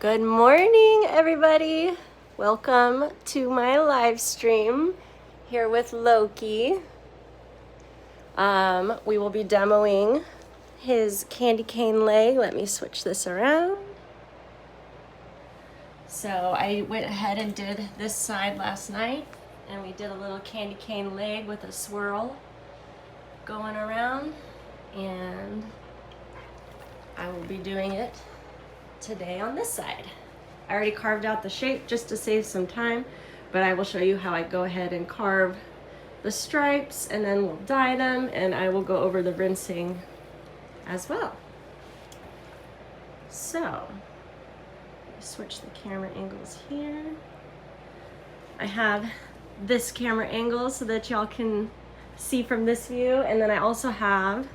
Good morning, everybody. Welcome to my live stream here with Loki. We will be demoing his candy cane leg. Let me switch this around. So I went ahead and did this side last night, and we did a little candy cane leg with a swirl going around, and I will be doing it today on this side. I already carved out the shape just to save some time, but I will show you how I go ahead and carve the stripes, and then we'll dye them, and I will go over the rinsing as well. So, switch the camera angles here. I have this camera angle so that y'all can see from this view, and then I also have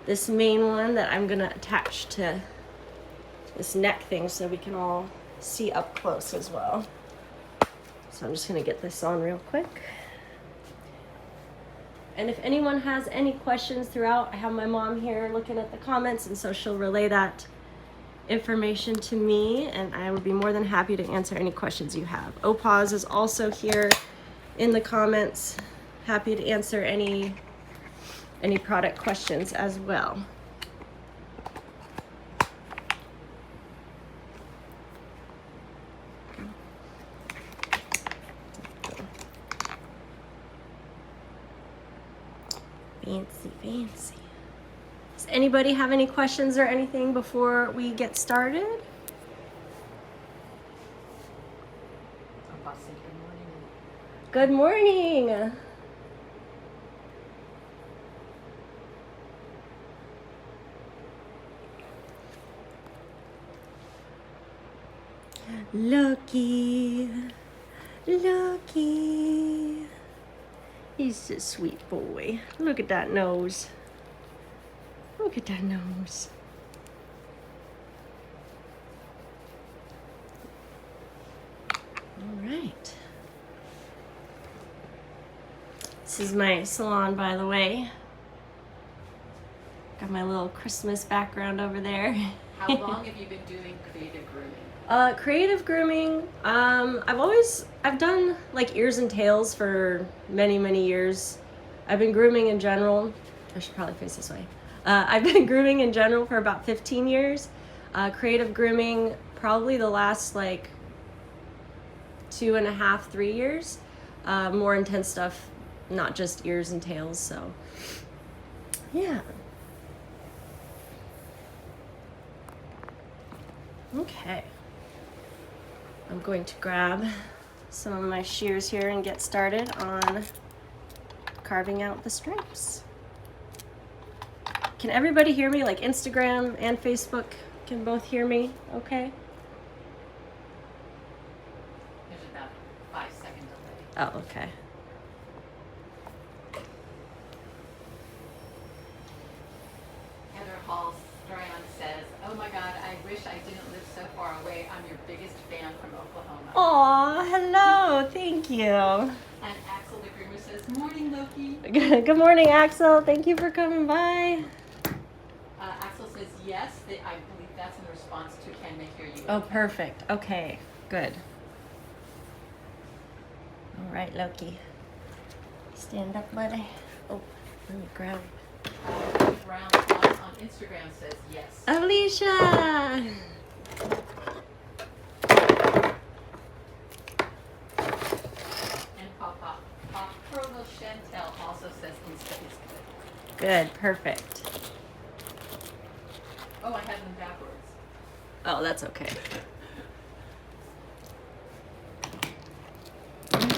this main one that I'm gonna attach to this neck thing so we can all see up close as well. So I'm just gonna get this on real quick. And if anyone has any questions throughout, I have my mom here looking at the comments, and so she'll relay that information to me, and I would be more than happy to answer any questions you have. Opaz is also here in the comments, happy to answer any product questions as well. Fancy, fancy. Does anybody have any questions or anything before we get started? Good morning. Loki, Loki. He's a sweet boy. Look at that nose. Look at that nose. All right. This is my salon, by the way. Got my little Christmas background over there. How long have you been doing creative grooming? Creative grooming, I've done like ears and tails for many years. I've been grooming in general. I should probably face this way. I've been grooming in general for about 15 years. Creative grooming, probably the last like 2.5, 3 years. More intense stuff, not just ears and tails, so yeah. Okay. I'm going to grab some of my shears here and get started on carving out the stripes. Can everybody hear me? Like Instagram and Facebook can both hear me? Okay. There's about 5-second delay. Oh, okay. Heather Hall Stryon says, "Oh my God, I wish I didn't live so far away. I'm your biggest fan from Oklahoma." Aw, hello. Thank you. And Axel the Groomer says, "Morning, Loki." Good morning, Axel. Thank you for coming by. Axel says, "Yes, I believe that's in response to 'Can they hear you?'" Oh, perfect. Okay, good. All right, Loki. Stand up, buddy. Oh, let me grab. Brown on Instagram says, "Yes." Alicia! And Papa Provo Chantel also says, "Insta is good." Good, perfect. Oh, I have them backwards. Oh, that's okay. Okay.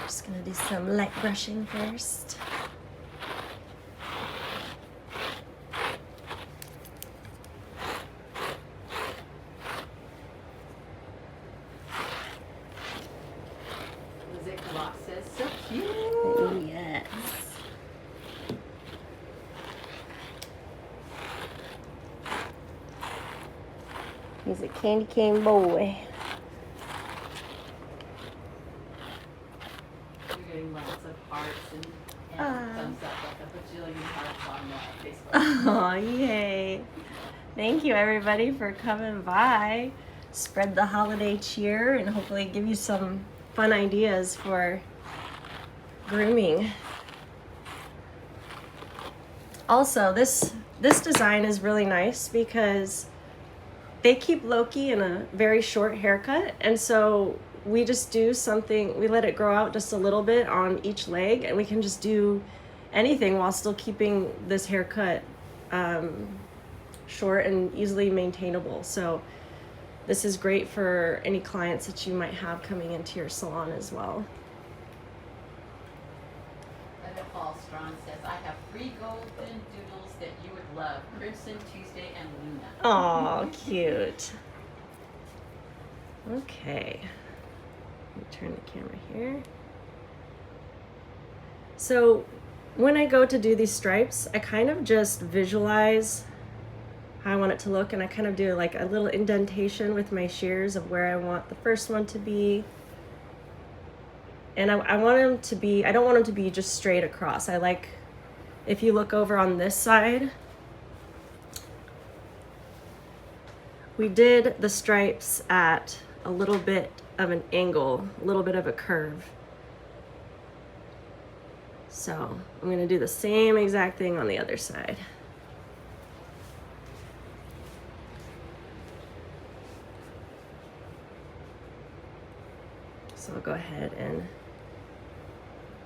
Just gonna do some light brushing first. Lizette Glock says, "So cute." Yes. He's a candy cane boy. You're getting lots of hearts and thumbs up, like a bajillion hearts on Facebook. Oh, yay. Thank you, everybody, for coming by. Spread the holiday cheer and hopefully give you some fun ideas for grooming. Also, this design is really nice because they keep Loki in a very short haircut, and so we just do something, we let it grow out just a little bit on each leg, and we can just do anything while still keeping this haircut short and easily maintainable. So this is great for any clients that you might have coming into your salon as well. Paul Strong says, I have 3 golden doodles that you would love, Crimson, Tuesday, and Luna. Oh, cute. Okay. Let me turn the camera here. So when I go to do these stripes, I kind of just visualize how I want it to look, and I kind of do like a little indentation with my shears of where I want the first one to be. And I want them to be, I don't want them to be just straight across. I like, if you look over on this side, we did the stripes at a little bit of an angle, a little bit of a curve. So I'm gonna do the same exact thing on the other side. So I'll go ahead and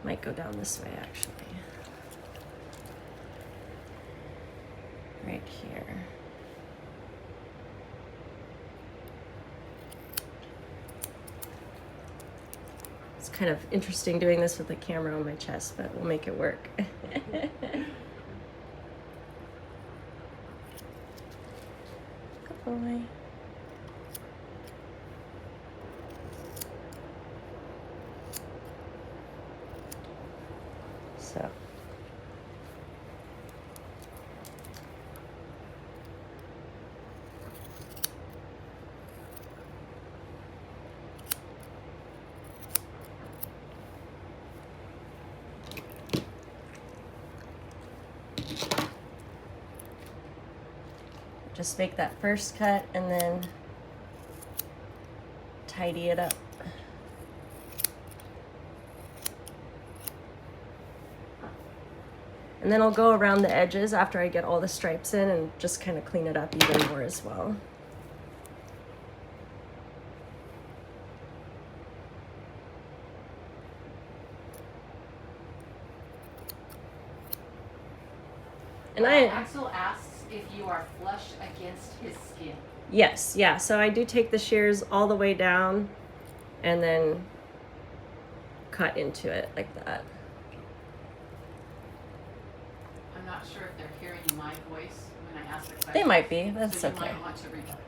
might go down this way actually. Right here. It's kind of interesting doing this with the camera on my chest, but we'll make it work. Good boy. So. Just make that first cut and then tidy it up. And then I'll go around the edges after I get all the stripes in and just kind of clean it up even more as well. And Axel asks if you are flush against his skin. Yes, yeah. So I do take the shears all the way down and then cut into it like that. I'm not sure if they're hearing my voice when I ask the question. They might be. That's so you okay. might want to rebut.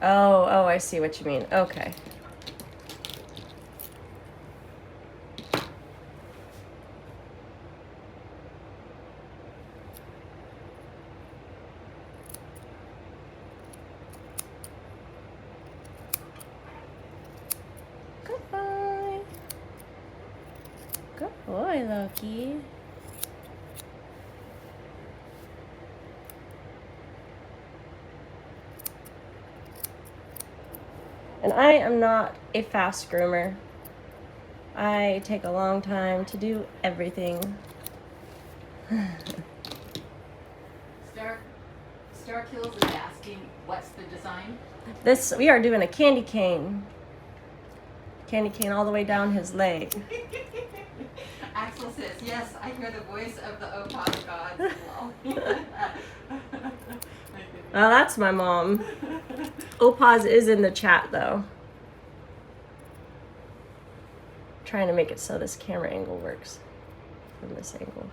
Yeah. Oh, I see what you mean. Okay. Good boy. Good boy, Loki. And I am not a fast groomer. I take a long time to do everything. Star Kills is asking, what's the design? This, we are doing a candy cane. Candy cane all the way down his leg. Axel says, yes, I hear the voice of the Opaz gods. Well, that's my mom. Opaz is in the chat though. Trying to make it so this camera angle works from this angle.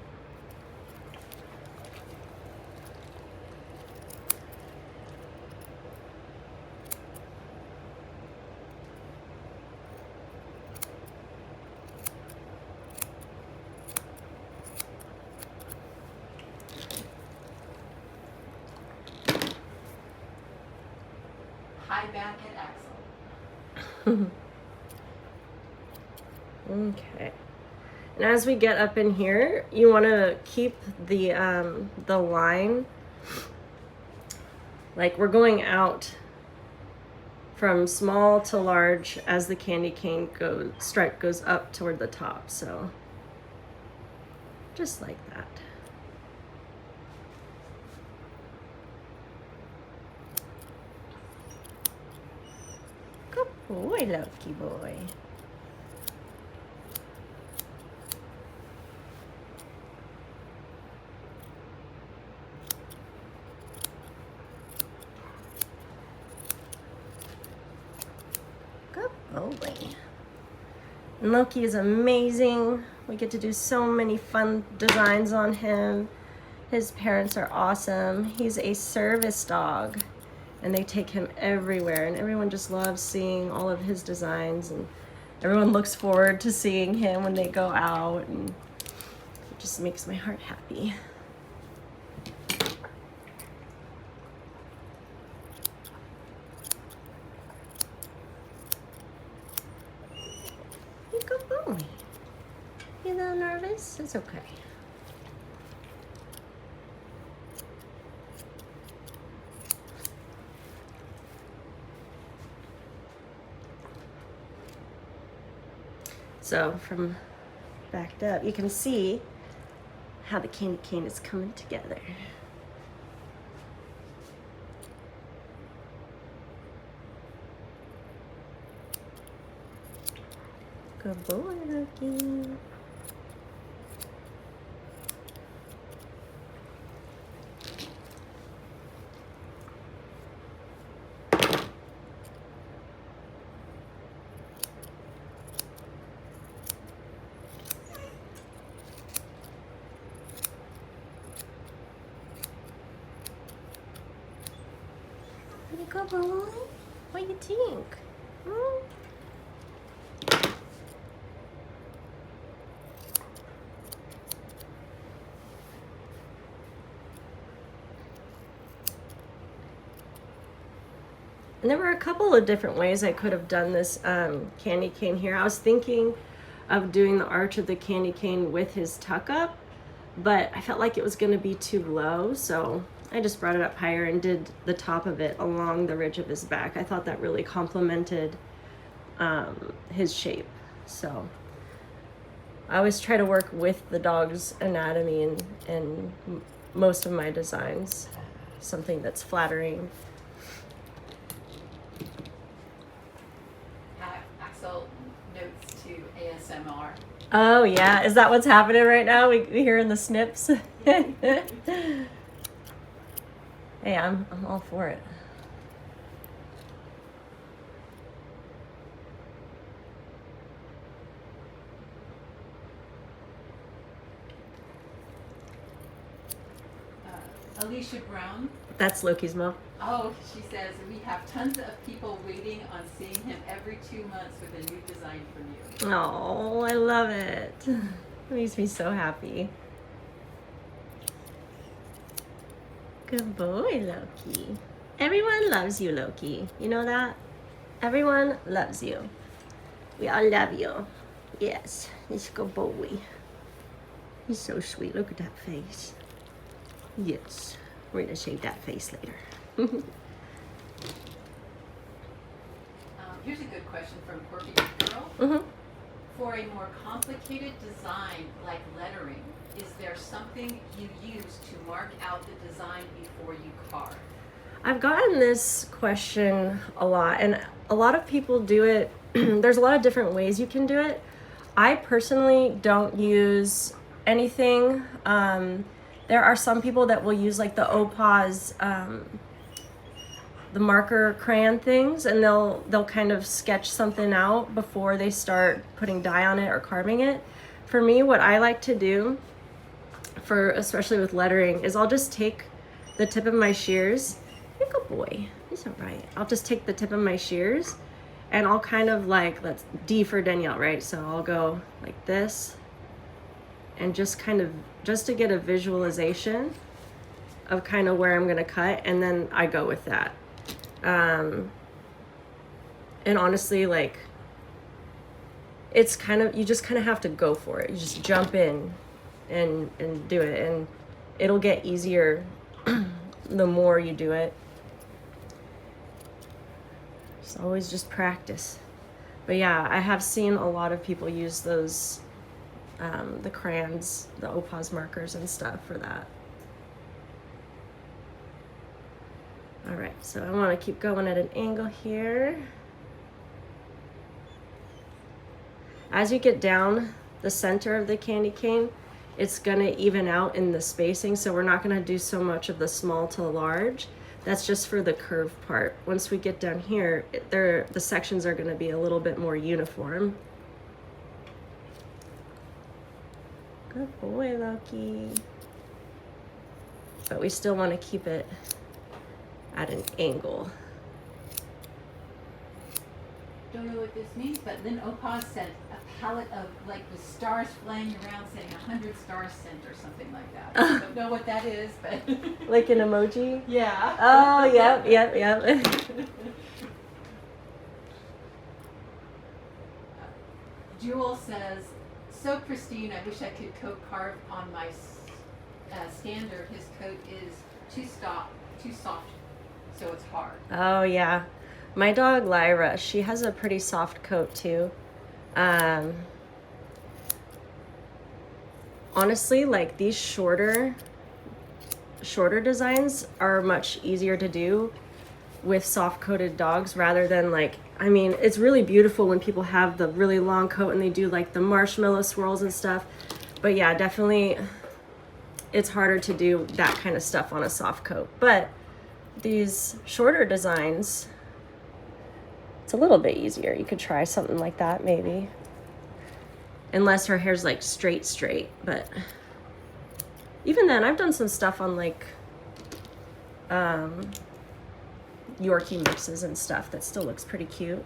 Hi back at Axel. Okay. And as we get up in here, you want to keep the line Like we're going out from small to large as the candy cane stripe goes up toward the top. So just like that. Good boy, lucky boy. Good boy. And Loki is amazing. We get to do so many fun designs on him. His parents are awesome. He's a service dog, and they take him everywhere, and everyone just loves seeing all of his designs, and everyone looks forward to seeing him when they go out, and it just makes my heart happy. Good boy. You a little nervous? It's okay. So from backed up, you can see how the candy cane is coming together. Good boy, Loki. Good boy. What do you think? Hmm? And there were a couple of different ways I could have done this candy cane here. I was thinking of doing the arch of the candy cane with his tuck up, but I felt like it was going to be too low, so I just brought it up higher and did the top of it along the ridge of his back. I thought that really complemented his shape. So I always try to work with the dog's anatomy in most of my designs, something that's flattering. Axel notes to ASMR. Oh yeah, is that what's happening right now? We hearing the snips. Hey, I'm all for it. Alicia Brown. That's Loki's mom. Oh, she says, we have tons of people waiting on seeing him every 2 months with a new design from you. Oh, I love it. It makes me so happy. Good boy, Loki. Everyone loves you, Loki. You know that? Everyone loves you. We all love you. Yes, he's a good boy. He's so sweet. Look at that face. Yes, we're gonna shave that face later. Here's a good question from Quirky Girl. Mm-hmm. For a more complicated design like lettering, is there something you use to mark out the design before you carve? I've gotten this question a lot, and a lot of people do it. There's a lot of different ways you can do it. I personally don't use anything. There are some people that will use like the Opaz, the marker crayon things, and they'll kind of sketch something out before they start putting dye on it or carving it. For me, what I like to do, especially with lettering, is I'll just take the tip of my shears. You're a good boy. He's all right. I'll just take the tip of my shears, and I'll kind of like, let's D for Danielle, right? So I'll go like this, and just to get a visualization of kind of where I'm gonna cut, and then I go with that. And honestly, like, it's kind of, you just kind of have to go for it. You just jump in and do it, and it'll get easier the more you do it. It's always just practice. But yeah, I have seen a lot of people use those, the crayons, the Opaz markers and stuff for that. All right, so I want to keep going at an angle here. As you get down the center of the candy cane, it's gonna even out in the spacing, so we're not gonna do so much of the small to large. That's just for the curved part. Once we get down here, the sections are gonna be a little bit more uniform. Good boy, Loki. But we still wanna keep it at an angle. Don't know what this means, but Lynn Opaz said a palette of like the stars flying around saying 100 stars sent or something like that. I don't know what that is, but Like an emoji? yeah. Oh, yep. Jewel says, so pristine, I wish I could coat carve on my standard. His coat is too soft, so it's hard. Oh, yeah. My dog Lyra, she has a pretty soft coat too. Honestly, like these shorter designs are much easier to do with soft coated dogs rather than like, I mean, it's really beautiful when people have the really long coat and they do like the marshmallow swirls and stuff. But yeah, definitely it's harder to do that kind of stuff on a soft coat. But these shorter designs, it's a little bit easier. You could try something like that maybe. Unless her hair's like straight, but even then I've done some stuff on like Yorkie mixes and stuff that still looks pretty cute.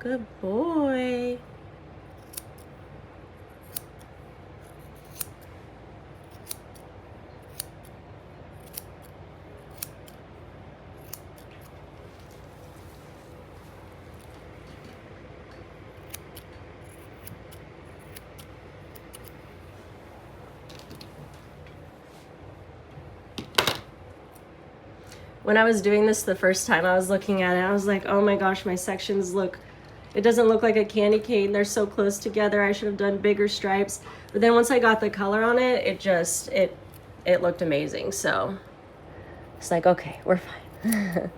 Good boy. When I was doing this the first time, I was looking at it, I was like, oh my gosh, my sections it doesn't look like a candy cane. They're so close together. I should have done bigger stripes. But then once I got the color on it, it looked amazing. So it's like, okay, we're fine.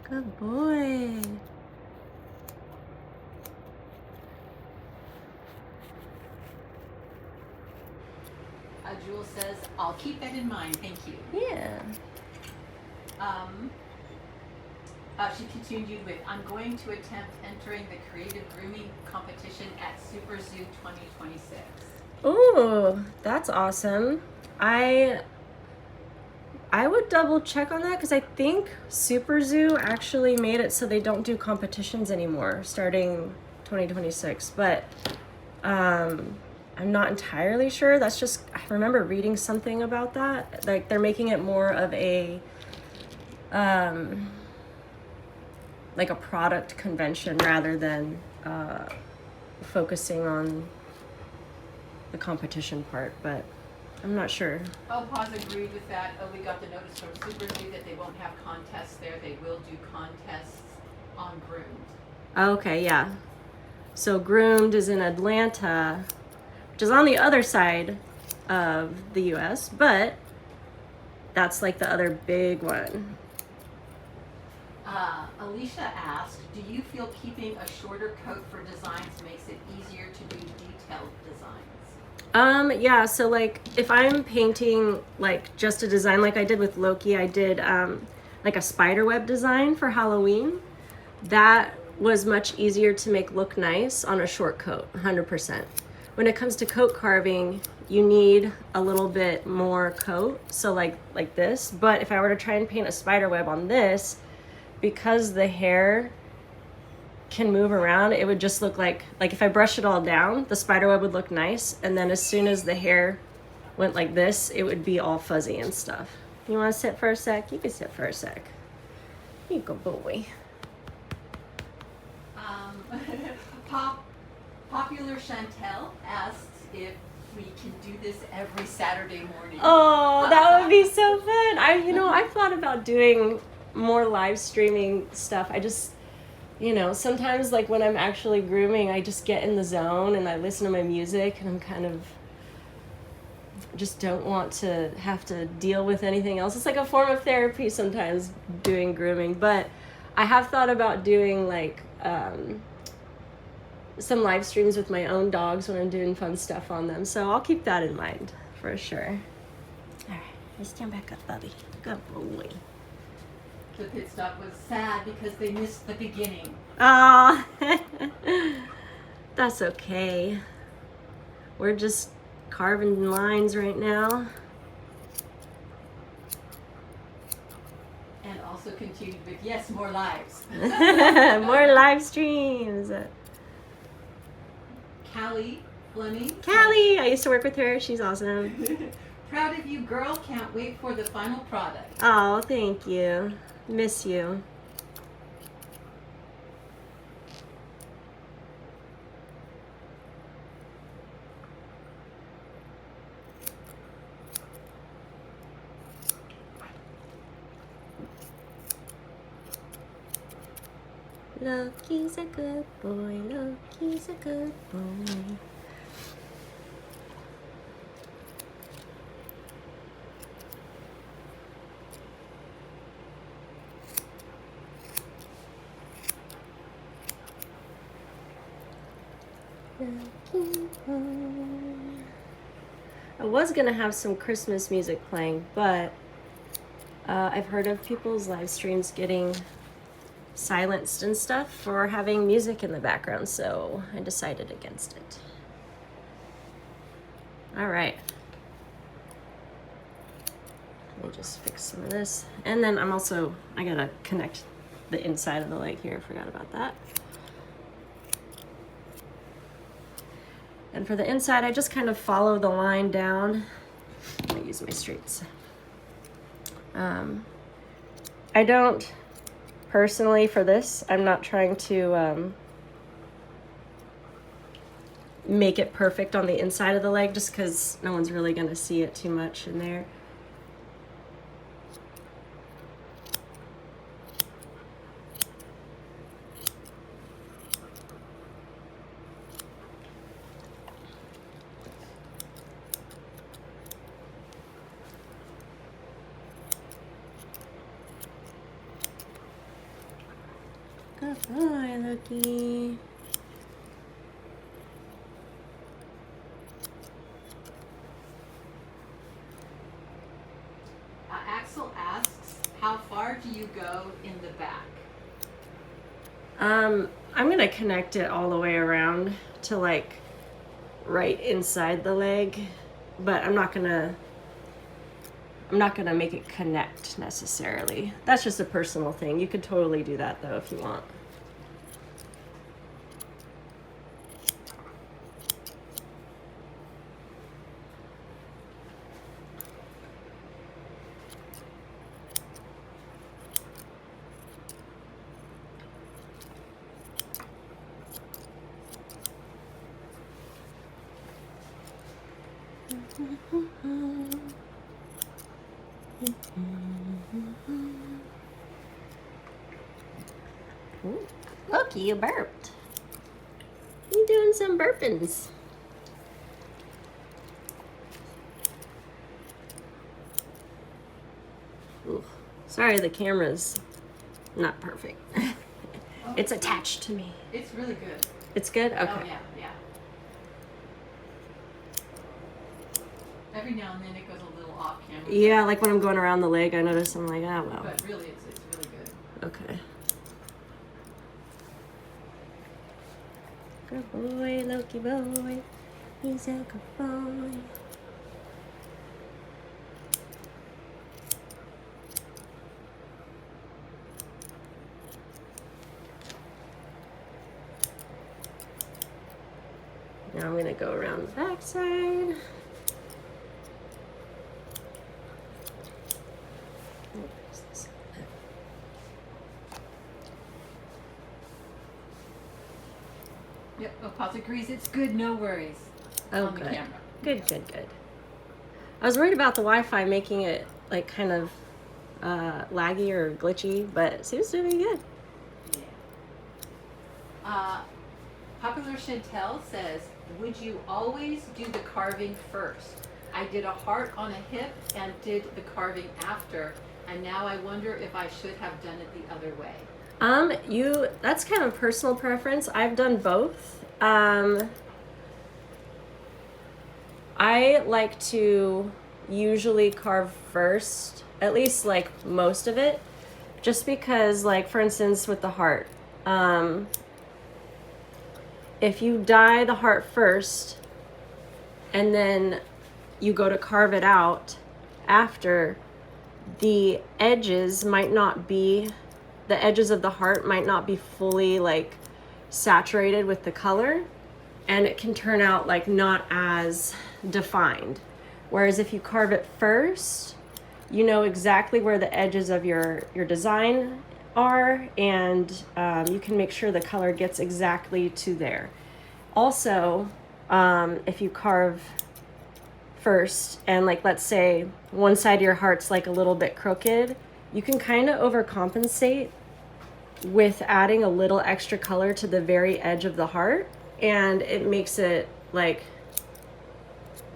Good boy. Jewel says, I'll keep that in mind, thank you. Yeah. She continued with, I'm going to attempt entering the creative grooming competition at Super Zoo 2026. Ooh, that's awesome. I would double check on that because I think Super Zoo actually made it so they don't do competitions anymore starting 2026. But I'm not entirely sure. That's just, I remember reading something about that. Like they're making it more of a like a product convention rather than focusing on the competition part, but I'm not sure. Opaz agreed with that. We got the notice from Super Zoo that they won't have contests there. They will do contests on Groomed. Okay, yeah. So Groomed is in Atlanta, which is on the other side of the US, but that's like the other big one. Alicia asked, do you feel keeping a shorter coat for designs makes it easier to do detailed designs? Yeah, so like if I'm painting like just a design like I did with Loki, I did like a spider web design for Halloween. That was much easier to make look nice on a short coat, 100%. When it comes to coat carving, you need a little bit more coat, so like this. But if I were to try and paint a spider web on this, because the hair can move around, it would just look like if I brush it all down, the spider web would look nice, and then as soon as the hair went like this, it would be all fuzzy and stuff. You want to sit for a sec? You can sit for a sec. You go, boy. Popular Chantel asks if we can do this every Saturday morning. Oh, that would be so fun. I've thought about doing more live streaming stuff. I just, sometimes like when I'm actually grooming, I just get in the zone and I listen to my music and I'm kind of just don't want to have to deal with anything else. It's like a form of therapy sometimes doing grooming, but I have thought about doing like some live streams with my own dogs when I'm doing fun stuff on them. So I'll keep that in mind for sure. All right, let's stand back up, Bubby. Good boy. The pit stop was sad because they missed the beginning. Ah, that's okay. We're just carving lines right now. And also continued with, yes, more lives. More live streams. Callie Fleming. Callie, I used to work with her. She's awesome. Proud of you, girl. Can't wait for the final product. Oh, thank you. Miss you. Loki's a good boy, Loki's a good boy. Loki boy. I was gonna have some Christmas music playing, but I've heard of people's live streams getting silenced and stuff for having music in the background, so I decided against it. All right. Let me just fix some of this. And then I gotta connect the inside of the leg here. I forgot about that. And for the inside, I just kind of follow the line down. I'm gonna use my straights. I don't personally, for this, I'm not trying to make it perfect on the inside of the leg just because no one's really going to see it too much in there. Good boy, Loki. Axel asks, how far do you go in the back? I'm gonna connect it all the way around to like right inside the leg, but I'm not gonna make it connect necessarily. That's just a personal thing. You could totally do that though if you want. Ooh, look, you burped. You doing some burpings. Ooh, sorry, the camera's not perfect. It's attached to me. It's really good. It's good? Okay. Oh, yeah. Every now and then it goes a little off camera. Yeah, like when I'm going around the leg, I notice I'm like, oh, well. But really, it's really good. Okay. Good boy, Loki boy. He's a good boy. Now I'm gonna go around the back side. Yep, Opaz agrees it's good, no worries. Oh, On the good. camera. Good, good, good. I was worried about the Wi-Fi making it like kind of laggy or glitchy, but it seems to be good. Yeah. Popular Chantel says, would you always do the carving first? I did a heart on a hip and did the carving after, and now I wonder if I should have done it the other way. That's kind of personal preference. I've done both. I like to usually carve first, at least like most of it, just because, like, for instance, with the heart, if you dye the heart first and then you go to carve it out after, the edges of the heart might not be fully like saturated with the color, and it can turn out like not as defined. Whereas if you carve it first, you know exactly where the edges of your design are, and you can make sure the color gets exactly to there. Also, if you carve first and, like, let's say one side of your heart's like a little bit crooked, you can kind of overcompensate with adding a little extra color to the very edge of the heart, and it makes it like,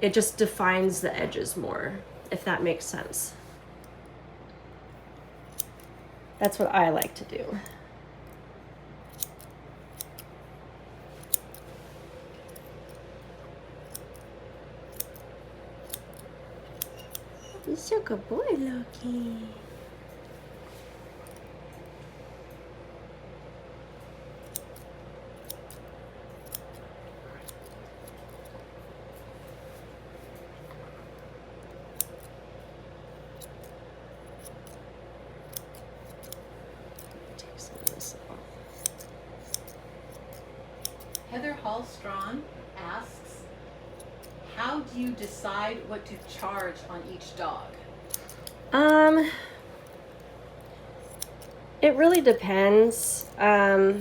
it just defines the edges more, if that makes sense. That's what I like to do. You're so good boy, Loki. Take some of this off. Heather Hallstrom asks, how do you decide what to charge on each dog? It really depends on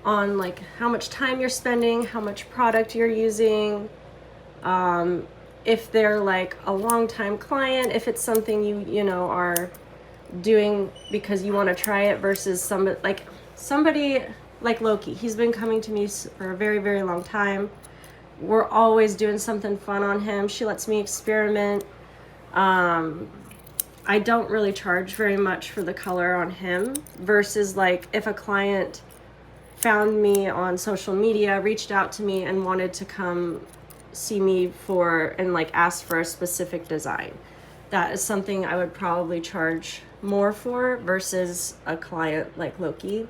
like how much time you're spending, how much product you're using, if they're like a long time client, if it's something you know are doing because you want to try it, versus somebody like Loki. He's been coming to me for a very, very long time. We're always doing something fun on him. She lets me experiment. I don't really charge very much for the color on him, versus like if a client found me on social media, reached out to me and wanted to come see me and like ask for a specific design. That is something I would probably charge more for versus a client like Loki.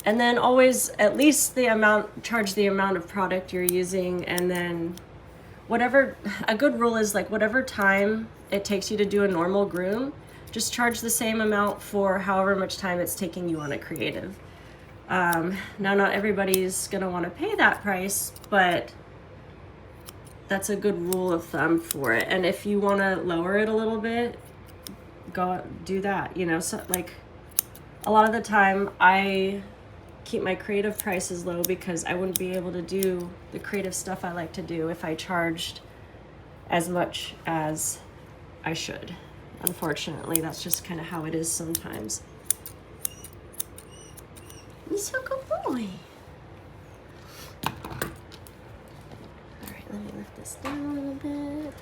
And then always at least charge the amount of product you're using, and then a good rule is like whatever time it takes you to do a normal groom, just charge the same amount for however much time it's taking you on a creative. Now, not everybody's gonna want to pay that price, but that's a good rule of thumb for it. And if you want to lower it a little bit, go do that. You know, so like a lot of the time I keep my creative prices low because I wouldn't be able to do the creative stuff I like to do if I charged as much as I should. Unfortunately, that's just kind of how it is sometimes. You're so good boy. All right, let me lift this down a little bit.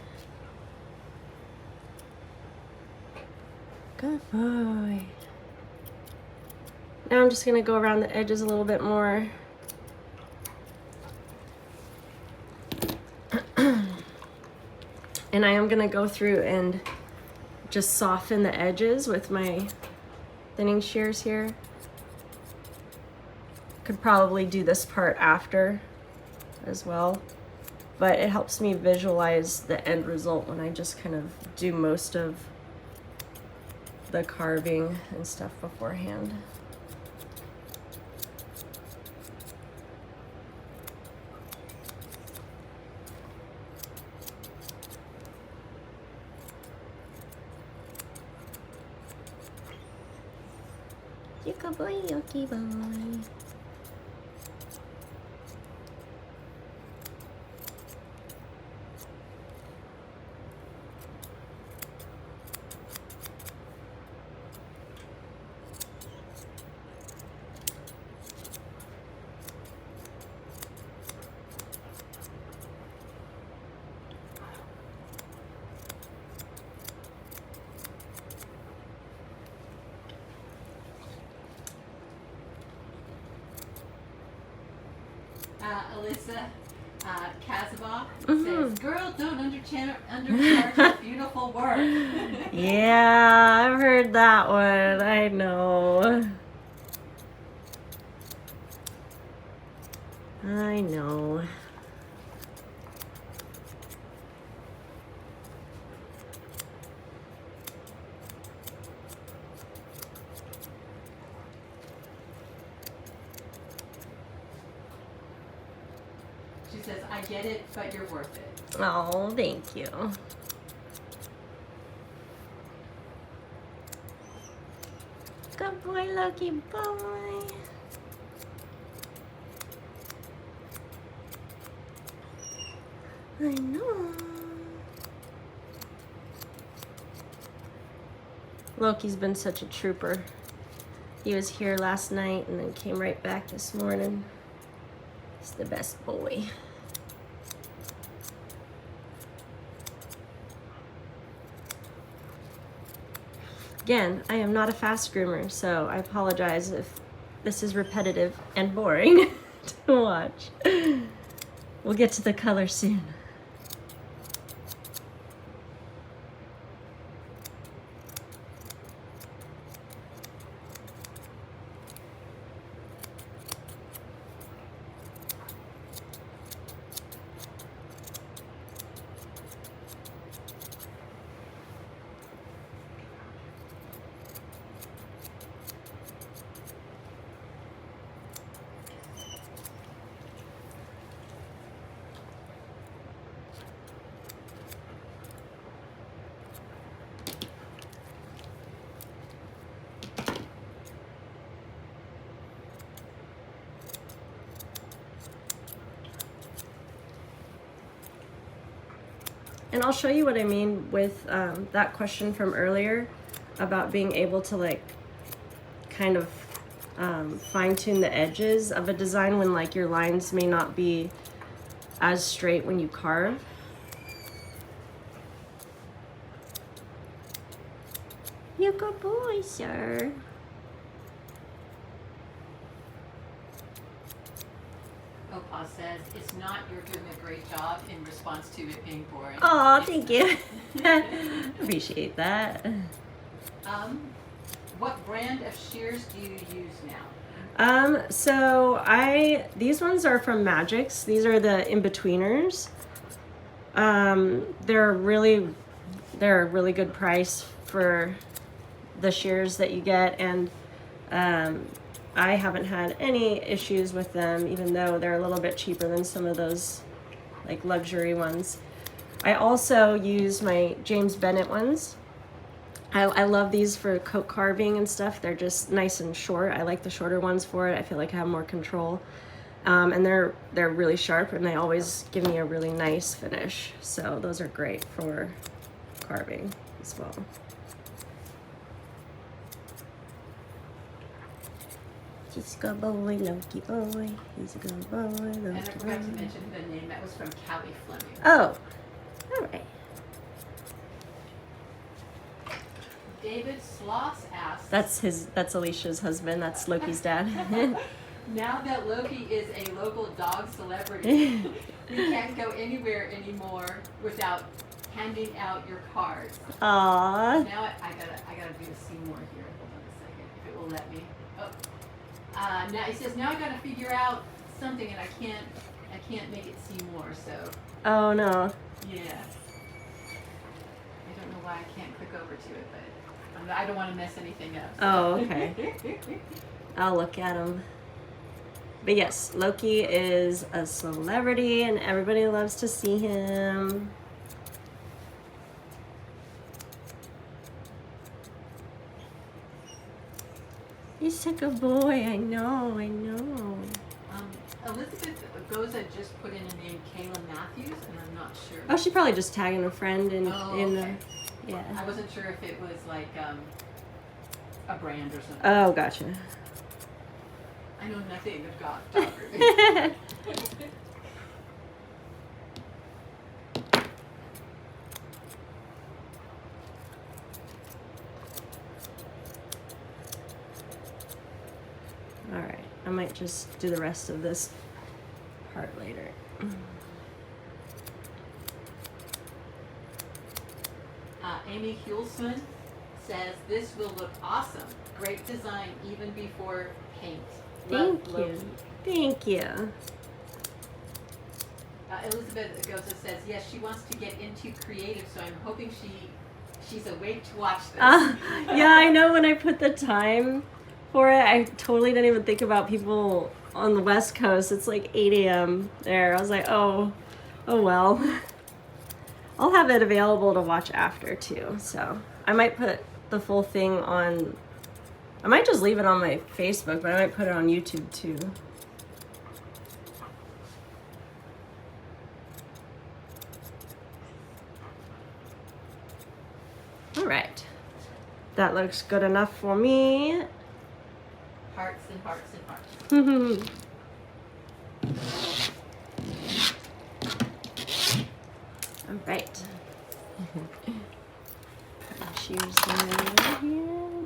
Good boy. Now I'm just gonna go around the edges a little bit more. And I am gonna go through and just soften the edges with my thinning shears here. Could probably do this part after as well, but it helps me visualize the end result when I just kind of do most of the carving and stuff beforehand. You good boy, Loki boy. Alyssa Kazabov says, "Girl, don't undercharge your beautiful work." Yeah, I've heard that one. I know. I know. She says, "I get it, but you're worth it." Oh, thank you. Good boy, Loki boy. I know. Loki's been such a trooper. He was here last night and then came right back this morning. He's the best boy. Again, I am not a fast groomer, so I apologize if this is repetitive and boring to watch. We'll get to the color soon. And I'll show you what I mean with that question from earlier about being able to like kind of fine tune the edges of a design when like your lines may not be as straight when you carve. You good boy, sir. Opa says, "It's not you're doing a great job," in response to it being boring. Oh, thank you. Appreciate that. What brand of shears do you use now? So these ones are from Magix. These are the in-betweeners. They're a really good price for the shears that you get, and I haven't had any issues with them, even though they're a little bit cheaper than some of those like luxury ones. I also use my James Bennett ones. I love these for coat carving and stuff. They're just nice and short. I like the shorter ones for it. I feel like I have more control. And they're really sharp, and they always give me a really nice finish. So those are great for carving as well. He's a good boy, Loki boy. He's a good boy, Loki boy. And I forgot to mention the name. That was from Callie Fleming. Oh, all right. David Sloss asks, That's Alicia's husband. That's Loki's dad. "Now that Loki is a local dog celebrity, we can't go anywhere anymore without handing out your cards." Aww. Now I gotta do a Seymour here. Hold on a second, if it will let me. Oh. Now he says, "Now I gotta figure out something, and I can't make it Seymour." So. Oh no. Yeah. I don't know why I can't click over to it, but I don't want to mess anything up. So. Oh, okay. I'll look at him. But yes, Loki is a celebrity, and everybody loves to see him. He's such a boy. I know, I know. Elizabeth Goza just put in a name, Kayla Matthews, and I'm not sure. Oh, she's probably just tagging a friend in okay. Yeah. I wasn't sure if it was like a brand or something. Oh, gotcha. I know nothing of photography. All right, I might just do the rest of this part later. Amy Hulsman says, this will look awesome. Great design even before paint. Thank Love, you. Thank you. Elizabeth Goza says, yes, she wants to get into creative, so I'm hoping she's awake to watch this. Yeah, I know when I put the time for it, I totally didn't even think about people on the West Coast. It's like 8 a.m. there. I was like, oh well. I'll have it available to watch after too. So I might put the full thing on, I might just leave it on my Facebook, but I might put it on YouTube too. All right. That looks good enough for me. Hearts and hearts and hearts. All right. Shears over here.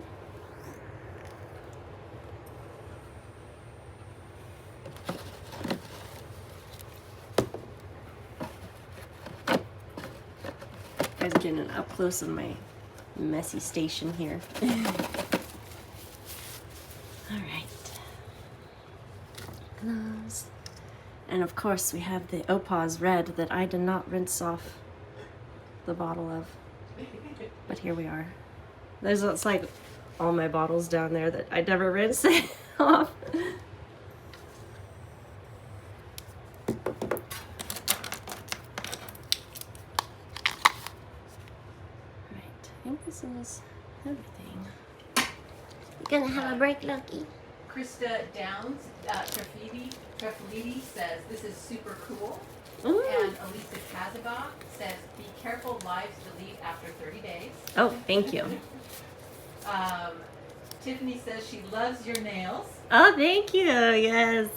Guys are getting up close on my messy station here. All right. Gloves. And of course we have the Opaz red that I did not rinse off the bottle of. But here we are. It's like all my bottles down there that I never rinsed off. Right, I think this is everything. You're gonna have a break, Loki. Krista Downs, Trefalidi says, this is super cool. Ooh. And Elisa Kazabah says, be careful, lives delete after 30 days. Oh, thank you. Tiffany says she loves your nails. Oh, thank you. Yes,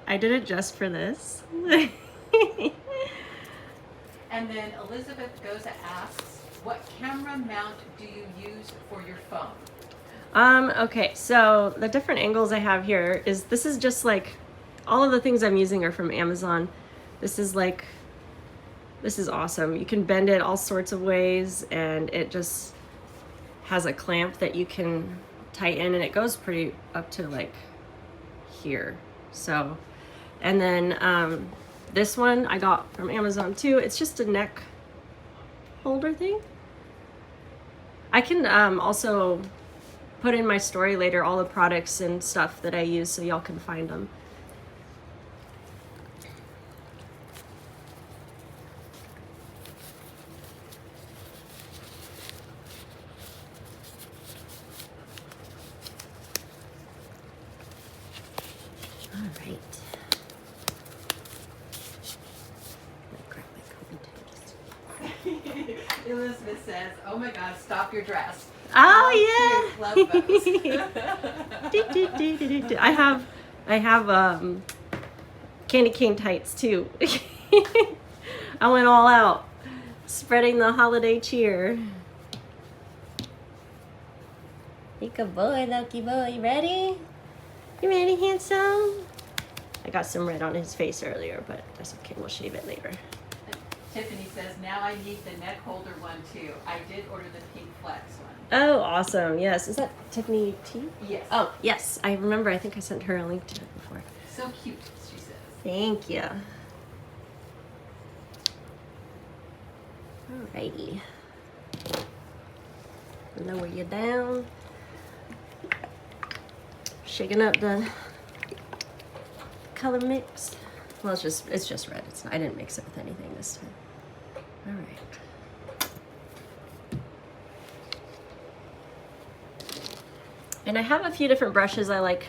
I did it just for this. And then Elizabeth Goza asks, what camera mount do you use for your phone? Okay, so the different angles I have here this is just like, all of the things I'm using are from Amazon. This is awesome. You can bend it all sorts of ways, and it just has a clamp that you can tighten, and it goes pretty up to like here. So, and then this one I got from Amazon too. It's just a neck holder thing. I can also put in my story later all the products and stuff that I use so y'all can find them. All right. Elizabeth says, oh my God, stop your dress. Oh, yeah. Love those. I have candy cane tights too. I went all out, spreading the holiday cheer. You good boy, Loki boy. You ready? You ready, handsome? I got some red on his face earlier, but that's okay. We'll shave it later. Tiffany says, now I need the neck holder one too. I did order the pink flex one. Oh, awesome. Yes. Is that Tiffany T? Yes. Oh, yes. I remember. I think I sent her a link to it before. So cute, she says. Thank you. Alrighty. Lower you down. Shaking up the color mix. Well, it's just red. I didn't mix it with anything this time. All right. And I have a few different brushes I like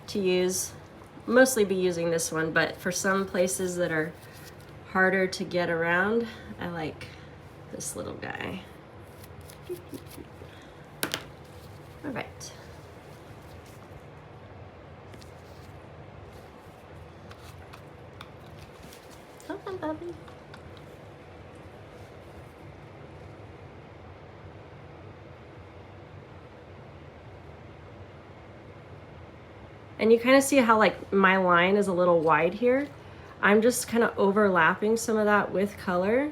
to use. Mostly be using this one, but for some places that are harder to get around, I like this little guy. All right. Come on, Bubby. And you kind of see how like my line is a little wide here. I'm just kind of overlapping some of that with color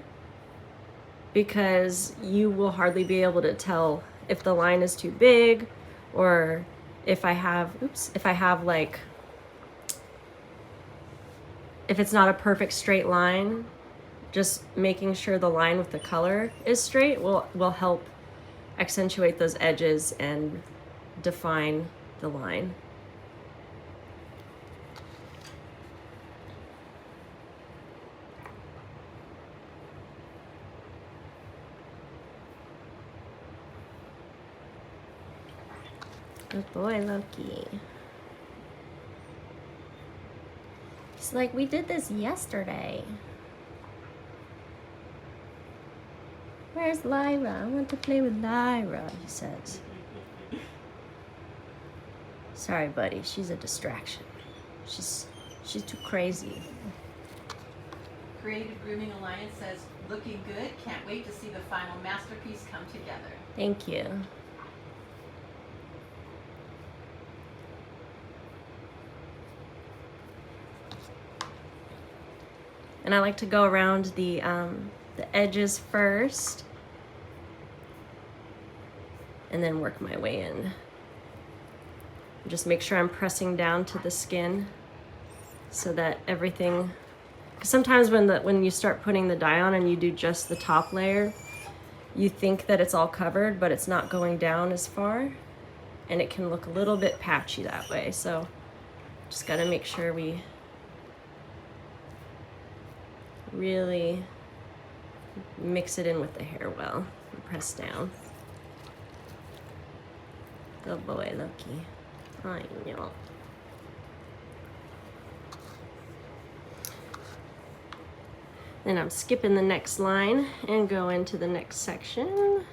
because you will hardly be able to tell if the line is too big or if I have, like, if it's not a perfect straight line. Just making sure the line with the color is straight will help accentuate those edges and define the line. Good boy, Loki. It's like, we did this yesterday. Where's Lyra? I want to play with Lyra, he says. Sorry, buddy, she's a distraction. She's too crazy. Creative Grooming Alliance says, looking good. Can't wait to see the final masterpiece come together. Thank you. And I like to go around the edges first and then work my way in. Just make sure I'm pressing down to the skin so that everything, because sometimes when you start putting the dye on and you do just the top layer, you think that it's all covered, but it's not going down as far, and it can look a little bit patchy that way. So just got to make sure we really mix it in with the hair well and press down. Good boy, Loki. I know. Then I'm skipping the next line and go into the next section. We're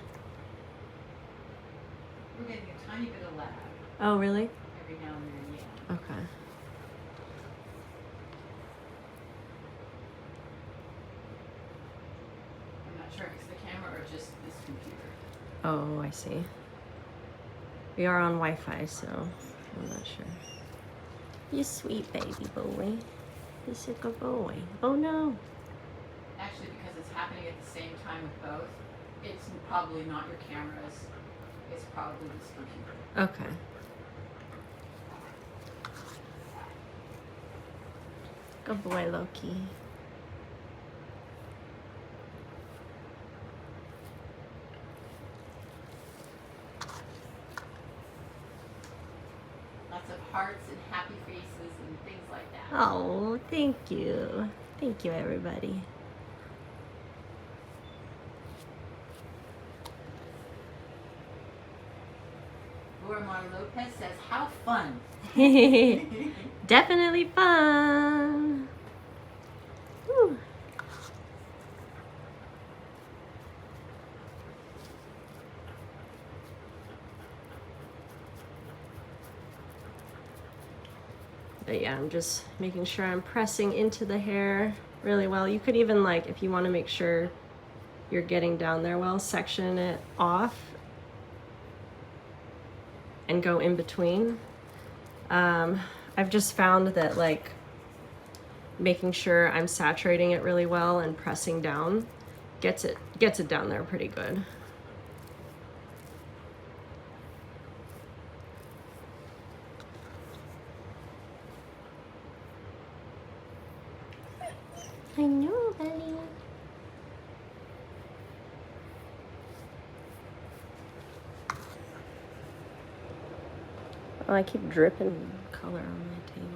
getting a tiny bit of lag Oh, really? every now and then, yeah. Okay. I'm not sure if it's the camera or just this computer. Oh, I see. We are on Wi-Fi, so I'm not sure. You sweet baby boy. You sick a boy. Oh no. Actually, because it's happening at the same time with both, it's probably not your cameras. It's probably this computer. Okay. Good boy, Loki. Lots of hearts and happy faces and things like that. Oh, thank you. Thank you, everybody. Laura Lopez says, how fun. Definitely fun. Whew. But yeah, I'm just making sure I'm pressing into the hair really well. You could even, like, if you want to make sure you're getting down there well, section it off and go in between. I've just found that, like, making sure I'm saturating it really well and pressing down gets it down there pretty good. I know, buddy. Oh, I keep dripping color on my table.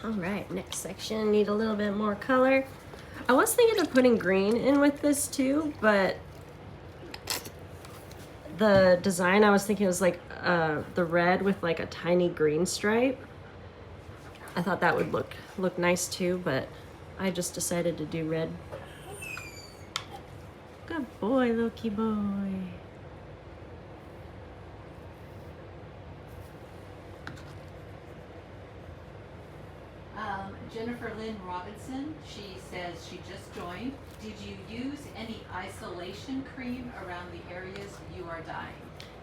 All right, next section, need a little bit more color. I was thinking of putting green in with this too, but the design I was thinking was like the red with like a tiny green stripe. I thought that would look nice too, but I just decided to do red. Good boy, Loki boy. Jennifer Lynn Robinson, she says she just joined. Did you use any isolation cream around the areas you are dyeing?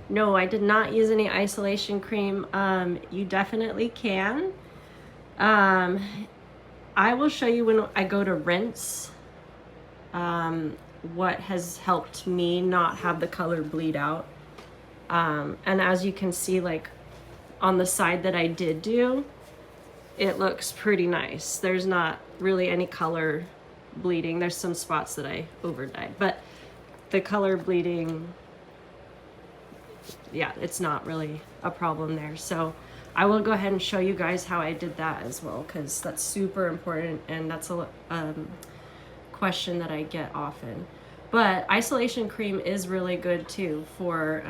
No, I did not use any isolation cream. You definitely can. I will show you when I go to rinse what has helped me not have the color bleed out. And as you can see, like on the side that I did do, it looks pretty nice. There's not really any color bleeding. There's some spots that I over dyed, but the color bleeding, yeah, it's not really a problem there. So I will go ahead and show you guys how I did that as well, because that's super important and that's a question that I get often. But isolation cream is really good too for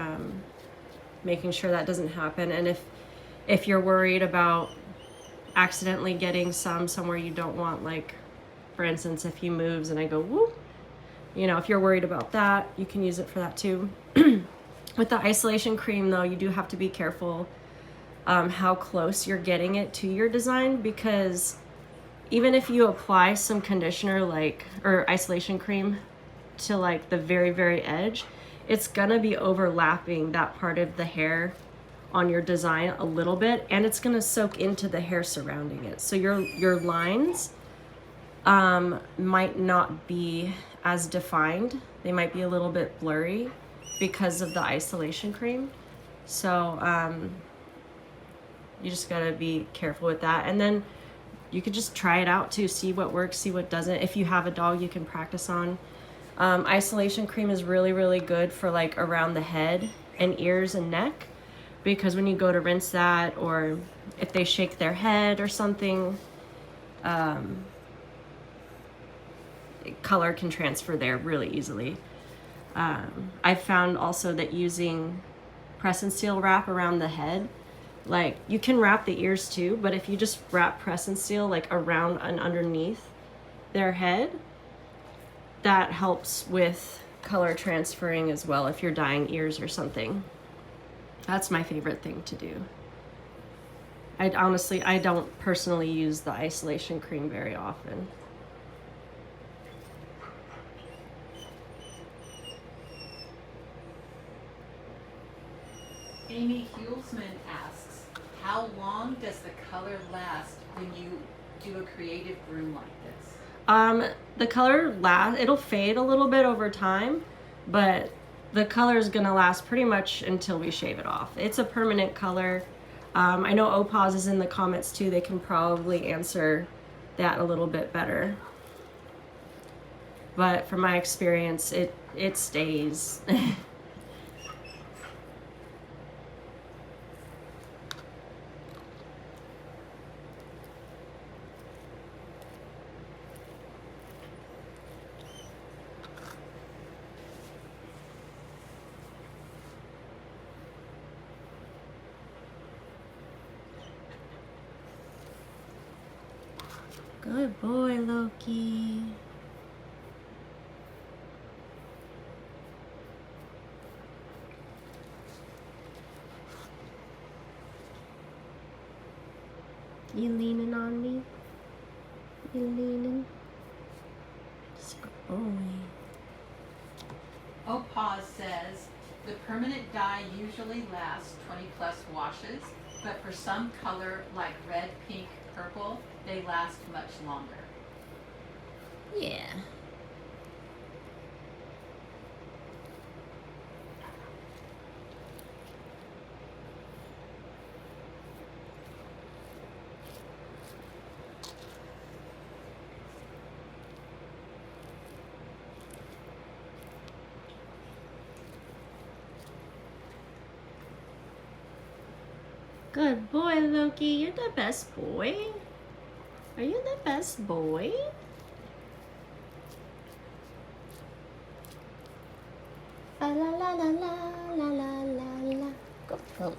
making sure that doesn't happen. And if you're worried about accidentally getting somewhere you don't want, like for instance if he moves and I go whoop, you know, if you're worried about that, you can use it for that too. With the isolation cream though, you do have to be careful how close you're getting it to your design, because even if you apply some conditioner or isolation cream to like the very edge, it's gonna be overlapping that part of the hair on your design a little bit, and it's gonna soak into the hair surrounding it. So your lines might not be as defined. They might be a little bit blurry because of the isolation cream. So you just gotta be careful with that. And then you could just try it out too, see what works, see what doesn't. If you have a dog you can practice on. Isolation cream is really good for like around the head and ears and neck, because when you go to rinse that, or if they shake their head or something, color can transfer there really easily. I've found also that using press and seal wrap around the head, like you can wrap the ears too, but if you just wrap press and seal like around and underneath their head, that helps with color transferring as well if you're dyeing ears or something. That's my favorite thing to do. I don't personally use the isolation cream very often. Amy Hulsman asks, how long does the color last when you do a creative groom like this? The color it'll fade a little bit over time, but the color is gonna last pretty much until we shave it off. It's a permanent color. I know Opaz is in the comments too. They can probably answer that a little bit better. But from my experience, it stays. Good boy, Loki. You leaning on me? You leaning? Just good boy. Opaz says, the permanent dye usually lasts 20 plus washes, but for some color like red, pink, purple, they last much longer. Yeah. Good boy, Loki. You're the best boy. Are you the best boy? La la la la la la la la la. Go, go.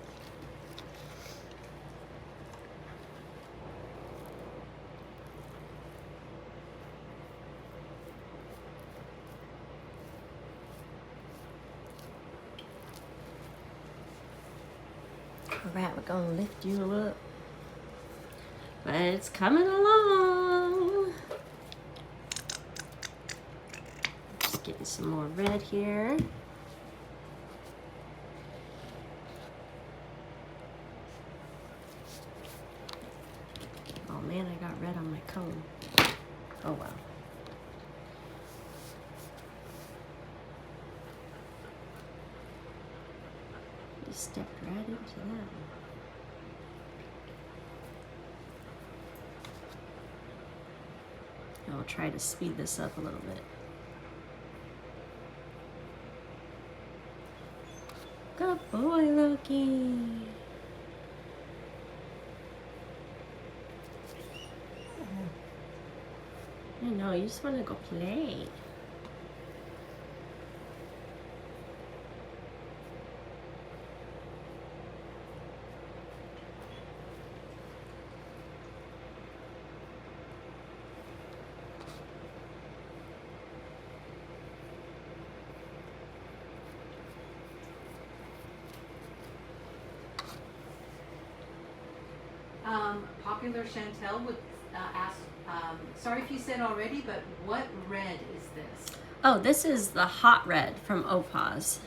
Alright, we're gonna lift you up. But it's coming along. Just getting some more red here. Oh man, I got red on my comb. Oh well. You stepped right into that. I'll try to speed this up a little bit. Good boy, Loki. I know, you just want to go play. Popular Chantel would ask, sorry if you said already, but what red is this? Oh, this is the hot red from Opaz.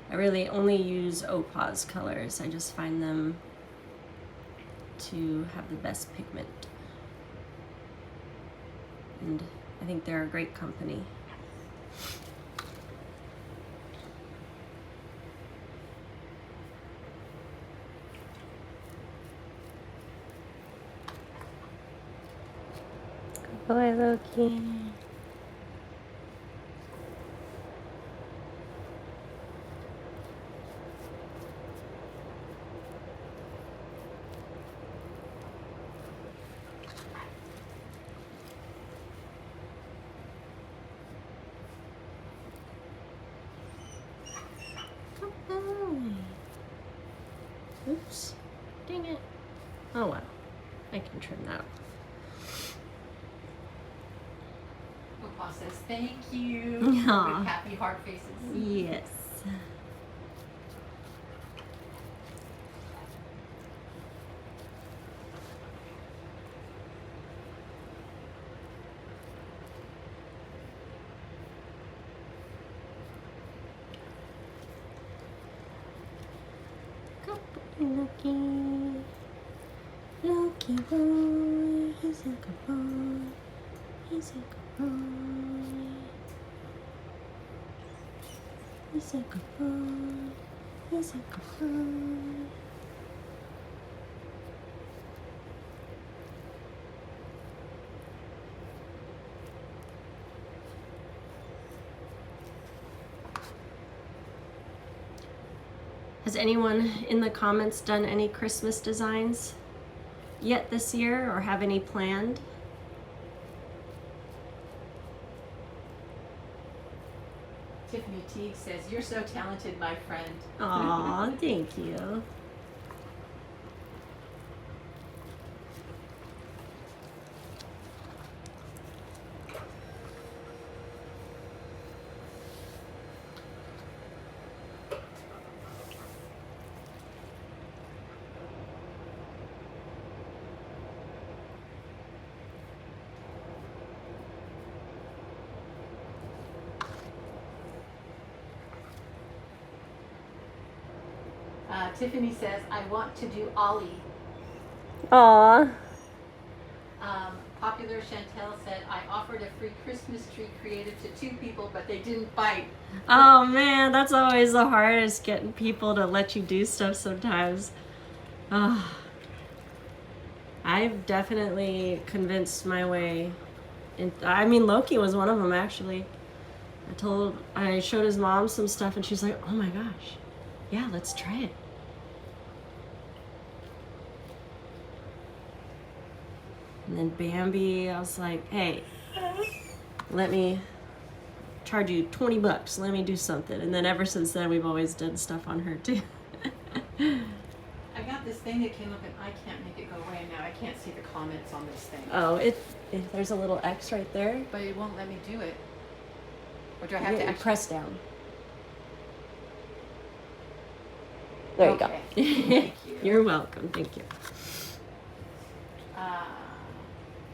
I really only use Opaz colors. I just find them to have the best pigment. And I think they're a great company. Good boy, Loki. Oops. Dang it. Oh well. I can trim that. Papa says thank you. Aw. With happy heart faces. Yes. Loki, Loki boy, he's a good boy, he's a good boy, he's a good boy, he's a good boy. Has anyone in the comments done any Christmas designs yet this year or have any planned? Tiffany Teague says, you're so talented, my friend. Aw, thank you. Tiffany says, I want to do Ollie. Aw. Popular Chantel said, I offered a free Christmas tree creative to 2 people, but they didn't bite. Oh man, that's always the hardest, getting people to let you do stuff sometimes. Oh. I've definitely convinced my way. I mean, Loki was one of them, actually. I showed his mom some stuff and she's like, oh my gosh, yeah, let's try it. And then Bambi, I was like, hey, let me charge you $20. Let me do something. And then ever since then, we've always done stuff on her too. I got this thing that came up and I can't make it go away now. I can't see the comments on this thing. Oh, there's a little X right there. But it won't let me do it. Or do I have You to actually press down? There you Okay. go. Thank you. You're welcome. Thank you.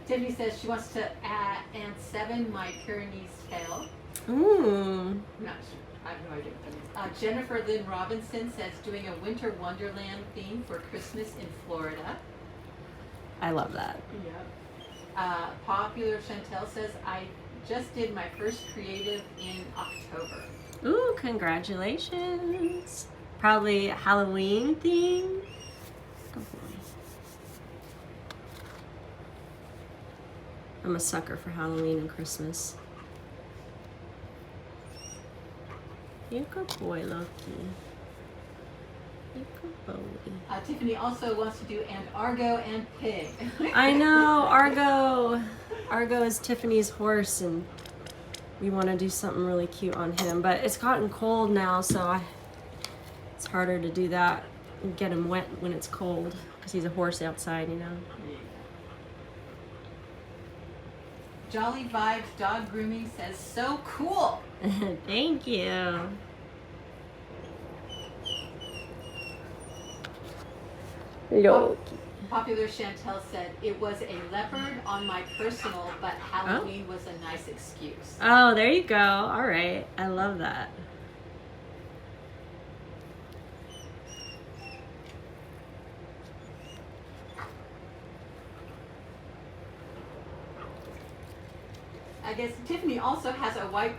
Tiffany says she wants to add and 7 my Pyrenees tail. Ooh. I'm not sure. I have no idea what that means. Jennifer Lynn Robinson says doing a winter wonderland theme for Christmas in Florida. I love that. Yep. Popular Chantel says I just did my first creative in October. Ooh, congratulations. Probably Halloween theme. Go for it. I'm a sucker for Halloween and Christmas. You good boy, Loki. You good boy. Tiffany also wants to do and Argo and Pig. I know, Argo. Argo is Tiffany's horse, and we want to do something really cute on him. But it's gotten cold now, so it's harder to do that and get him wet when it's cold because he's a horse outside, you know. Jolly Vibes Dog Grooming says so cool. Thank you. Loki. Popular Chantel said it was a leopard on my personal, but Halloween was a nice excuse. Oh, there you go. All right. I love that. I guess Tiffany also has a white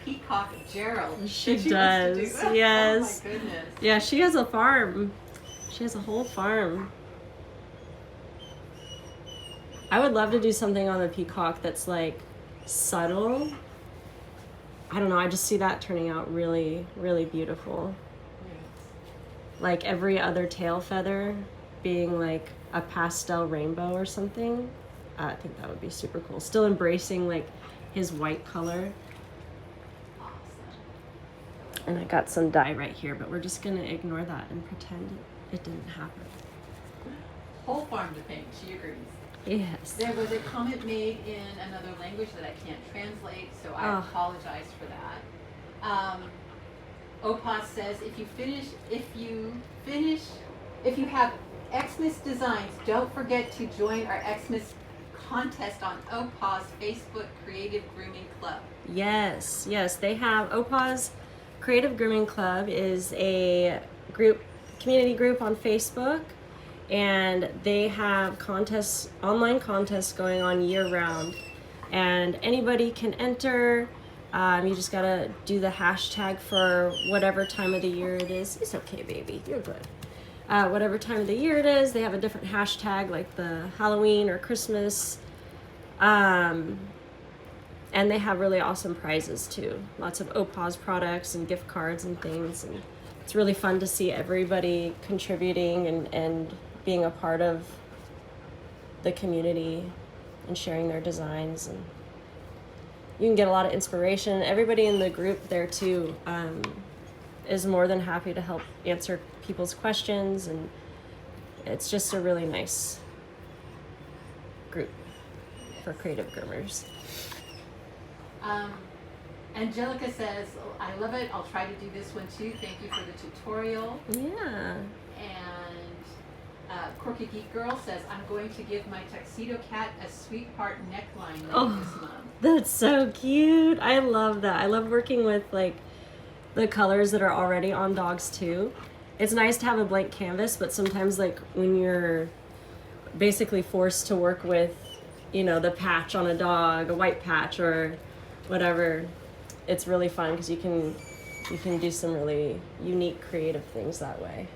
peacock Gerald. She that does. wants to do. Yes. Oh my goodness. Yeah, she has a farm. She has a whole farm. I would love to do something on the peacock that's like subtle. I don't know, I just see that turning out really, really beautiful. Like every other tail feather being like a pastel rainbow or something. I think that would be super cool. Still embracing like his white color. Awesome. And I got some dye right here, but we're just gonna ignore that and pretend it didn't happen. Whole farm to paint. She agrees. Yes. There was a comment made in another language that I can't translate, so I apologize for that. Opaz says if you have Xmas designs, don't forget to join our Xmas contest on Opaz Facebook Creative Grooming Club. Yes, they have Opaz Creative Grooming Club is a community group on Facebook, and they have online contests going on year round, and anybody can enter. You just gotta do the hashtag for whatever time of the year it is. It's okay, baby, you're good. Whatever time of the year it is, they have a different hashtag like the Halloween or Christmas. And they have really awesome prizes too. Lots of Opaz products and gift cards and things. And it's really fun to see everybody contributing and being a part of the community and sharing their designs. And you can get a lot of inspiration. Everybody in the group there too is more than happy to help answer people's questions, and it's just a really nice group for creative groomers. Angelica says, I love it. I'll try to do this one too. Thank you for the tutorial. Yeah. And Quirky Geek Girl says, I'm going to give my tuxedo cat a sweetheart neckline this month. That's so cute. I love that. I love working with like the colors that are already on dogs too. It's nice to have a blank canvas, but sometimes like when you're basically forced to work with, you know, the patch on a dog, a white patch or whatever, it's really fun because you can do some really unique creative things that way.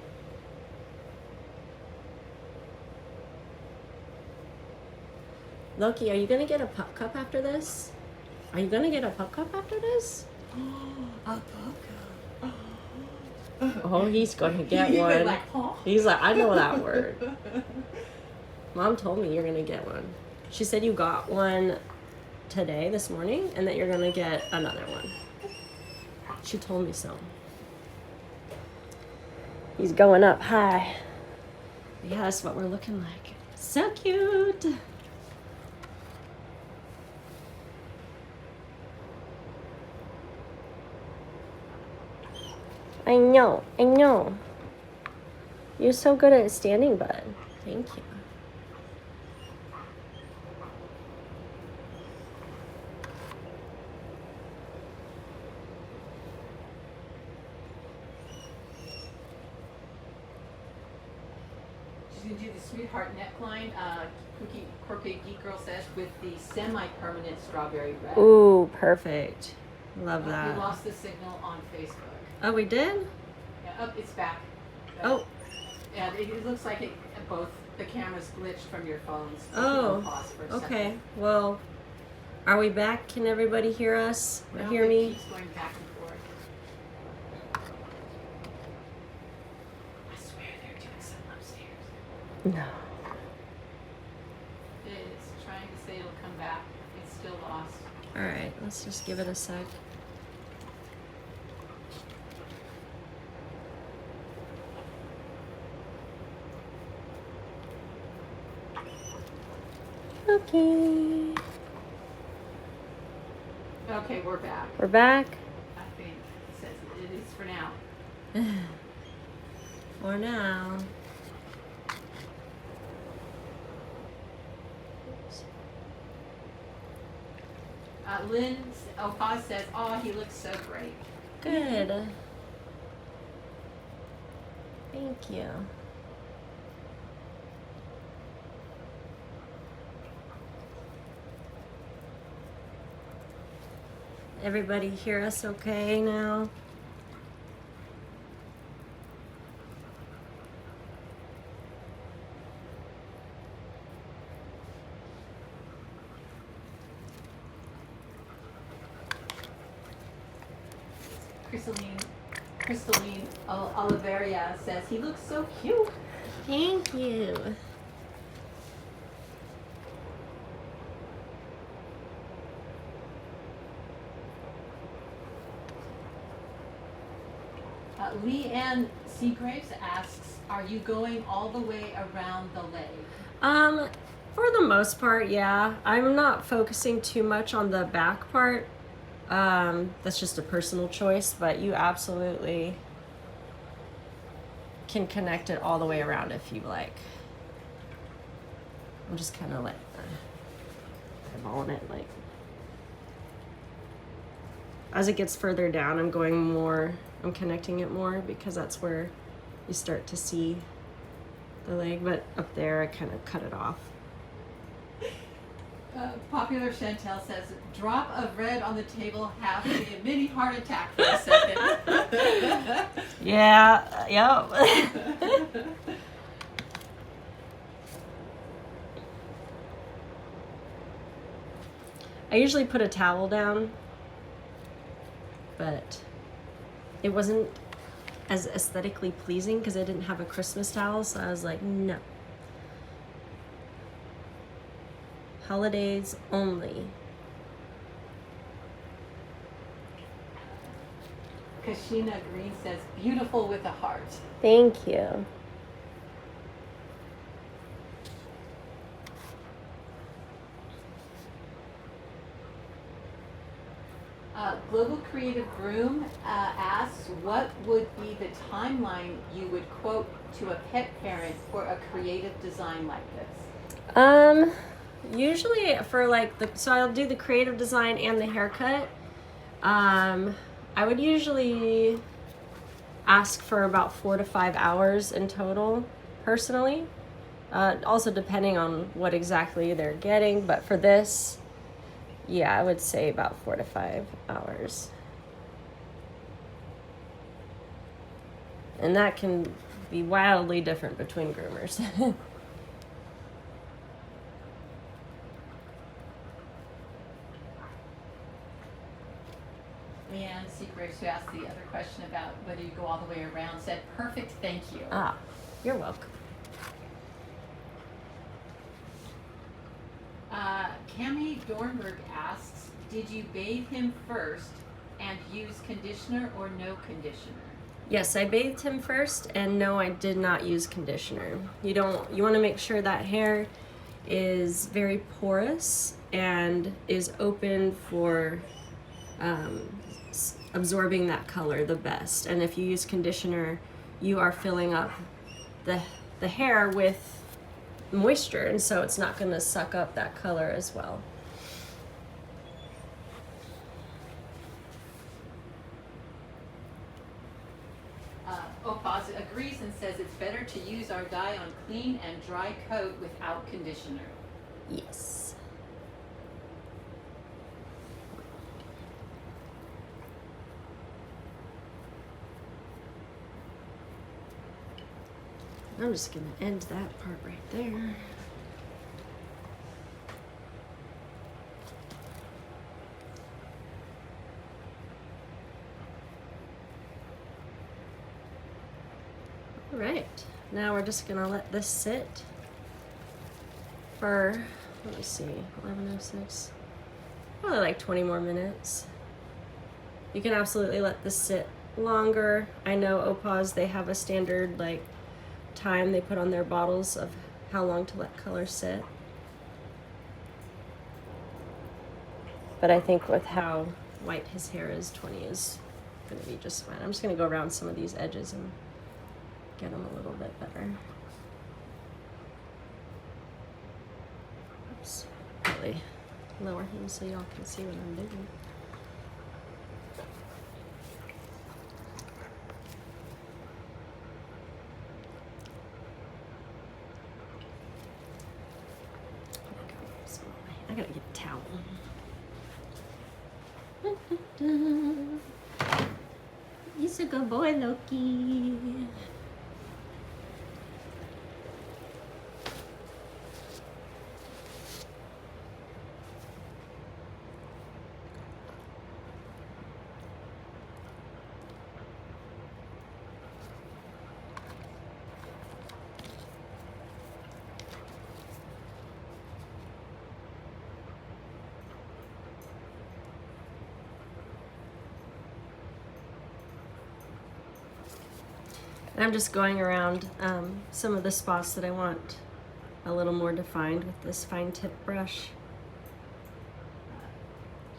Loki, are you gonna get a pup cup after this? Are you gonna get a pup cup after this? A pup cup. Oh, he's gonna get He went one. like, huh? He's like, I know that word. Mom told me you're gonna get one. She said you got one today, this morning, and that you're gonna get another one. She told me so. He's going up high. Yeah, that's what we're looking like. So cute. I know, I know. You're so good at standing, bud. Thank you. She's going to do the sweetheart neckline, Cookie Crooked Geek Girl says, with the semi-permanent strawberry red. Ooh, perfect. Love that. We lost the signal on Facebook. Oh, we did? Yeah, oh, it's back. Oh. Yeah, it looks like both the cameras glitched from your phones. Oh, Pause for a okay. second. Well, are we back? Can everybody hear us? Or No, hear it me? keeps going back and forth. I swear they're doing something upstairs. No. It's trying to say it'll come back. It's still lost. All right, let's just give it a sec. Okay. Okay, we're back. We're back. I think it says it is for now. For now. Paz says, "Oh, he looks so great." Good. Thank you. Everybody hear us okay now? Crystalline Oliveria says, "He looks so cute." Thank you. Leanne Seagraves asks, "Are you going all the way around the leg?" For the most part, yeah. I'm not focusing too much on the back part. That's just a personal choice, but you absolutely can connect it all the way around if you like. I'm just kind of like eyeballing it, like as it gets further down, I'm connecting it more because that's where you start to see the leg, but up there I kind of cut it off. Popular Chantel says, "Drop of red on the table, have a mini heart attack for a second." Yeah, yep. I usually put a towel down, but it wasn't as aesthetically pleasing because I didn't have a Christmas towel, so I was like, no. Holidays only. Kashina Green says, "Beautiful with a heart." Thank you. Global Creative Groom asks, "What would be the timeline you would quote to a pet parent for a creative design like this?" Usually for like so I'll do the creative design and the haircut. I would usually ask for about 4 to 5 hours in total, personally. Also depending on what exactly they're getting, but for this, yeah, I would say about 4 to 5 hours. And that can be wildly different between groomers. Leanne Seagraves, who asked the other question about whether you go all the way around, said, "Perfect, thank you." Ah, you're welcome. Cami Dornberg asks, did you bathe him first and use conditioner or no conditioner? Yes, I bathed him first, and no, I did not use conditioner. You want to make sure that hair is very porous and is open for absorbing that color the best. And if you use conditioner, you are filling up the hair with moisture, and so it's not going to suck up that color as well. Opaz agrees and says it's better to use our dye on clean and dry coat without conditioner. Yes. I'm just going to end that part right there. All right, now we're just gonna let this sit for, let me see, 11:06, probably like 20 more minutes. You can absolutely let this sit longer. I know Opaz, they have a standard like time they put on their bottles of how long to let color sit. But I think with how white his hair is, 20 is gonna be just fine. I'm just gonna go around some of these edges and get them a little bit better. Oops, really lower him so y'all can see what I'm doing. I gotta get a towel. He's a good boy, Loki. And I'm just going around some of the spots that I want a little more defined with this fine tip brush.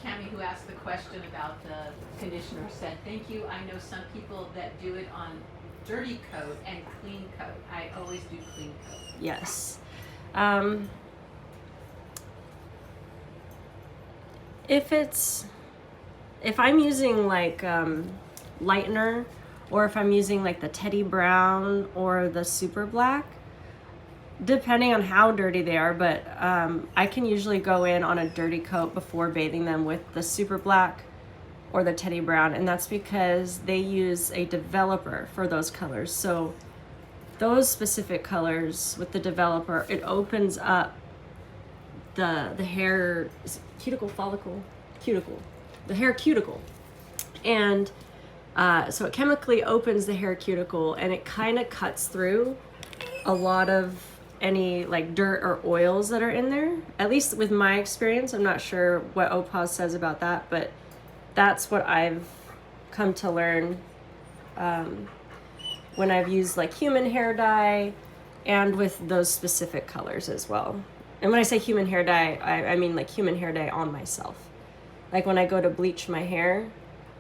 Cami, who asked the question about the conditioner, said, thank you. I know some people that do it on dirty coat and clean coat. I always do clean coat. Yes. If I'm using like lightener, or if I'm using like the Teddy Brown or the Super Black, depending on how dirty they are, but I can usually go in on a dirty coat before bathing them with the Super Black or the Teddy Brown, and that's because they use a developer for those colors. So those specific colors with the developer, it opens up the hair the hair cuticle, and so it chemically opens the hair cuticle, and it kind of cuts through a lot of any like dirt or oils that are in there. At least with my experience, I'm not sure what Opaz says about that, but that's what I've come to learn when I've used like human hair dye and with those specific colors as well. And when I say human hair dye, I mean like human hair dye on myself. Like when I go to bleach my hair,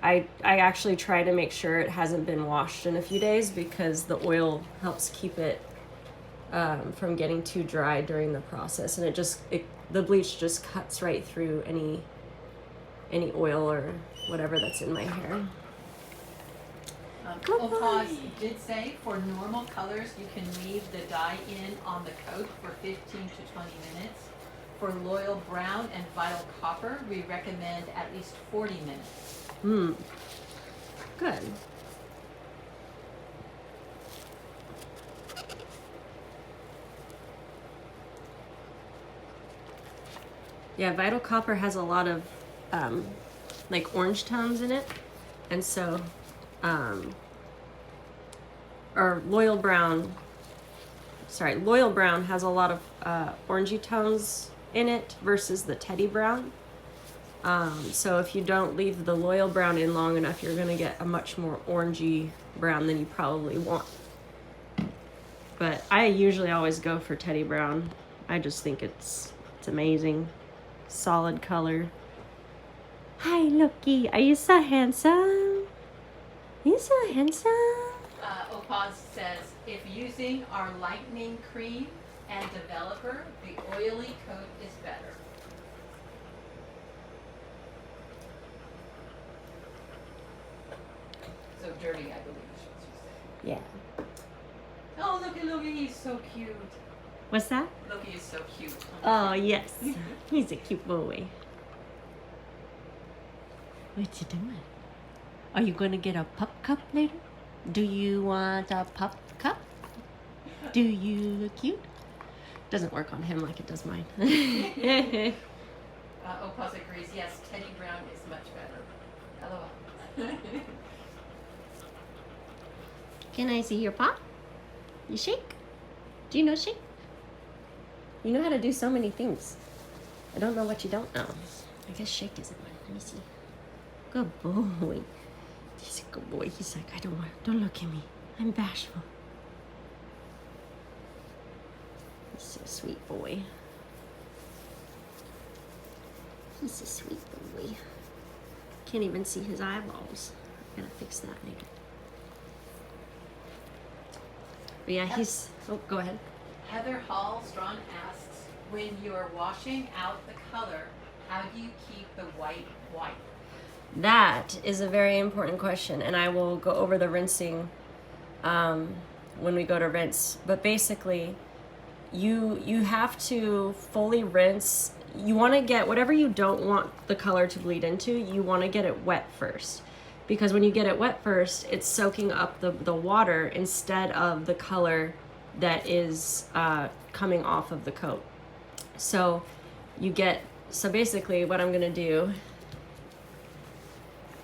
I actually try to make sure it hasn't been washed in a few days, because the oil helps keep it from getting too dry during the process, and the bleach just cuts right through any oil or whatever that's in my hair. Opaz did say for normal colors you can leave the dye in on the coat for 15 to 20 minutes. For Loyal Brown and Vital Copper, we recommend at least 40 minutes. Good. Yeah, Vital Copper has a lot of like orange tones in it, and so or Loyal Brown has a lot of orangey tones in it versus the teddy brown. So if you don't leave the loyal brown in long enough, you're gonna get a much more orangey brown than you probably want. But I usually always go for teddy brown. I just think it's amazing. Solid color. Hi, Loki. Are you so handsome? You so handsome. Opaz says, if using our lightening cream and developer, the oily coat is better. So dirty, I believe is what you said. Yeah. Oh, look at Loki, he's so cute. What's that? Loki is so cute. Oh, yes. He's a cute boy. What you doing? Are you going to get a pup cup later? Do you want a pup cup? Do you look cute? Doesn't work on him like it does mine. Opaz agrees, yes, Teddy Brown is much better. LOL. Can I see your paw? You shake? Do you know shake? You know how to do so many things. I don't know what you don't know. I guess shake isn't one. Let me see. Good boy. He's a good boy. He's like, don't look at me. I'm bashful. He's a sweet boy. He's a sweet boy. Can't even see his eyeballs. Gotta fix that later. But yeah, he's, oh, go ahead. Heather Hall Strawn asks, when you're washing out the color, how do you keep the white white? That is a very important question, and I will go over the rinsing when we go to rinse. But basically, you have to fully rinse. You want to get whatever you don't want the color to bleed into, you want to get it wet first. Because when you get it wet first, it's soaking up the water instead of the color that is coming off of the coat. So basically what I'm going to do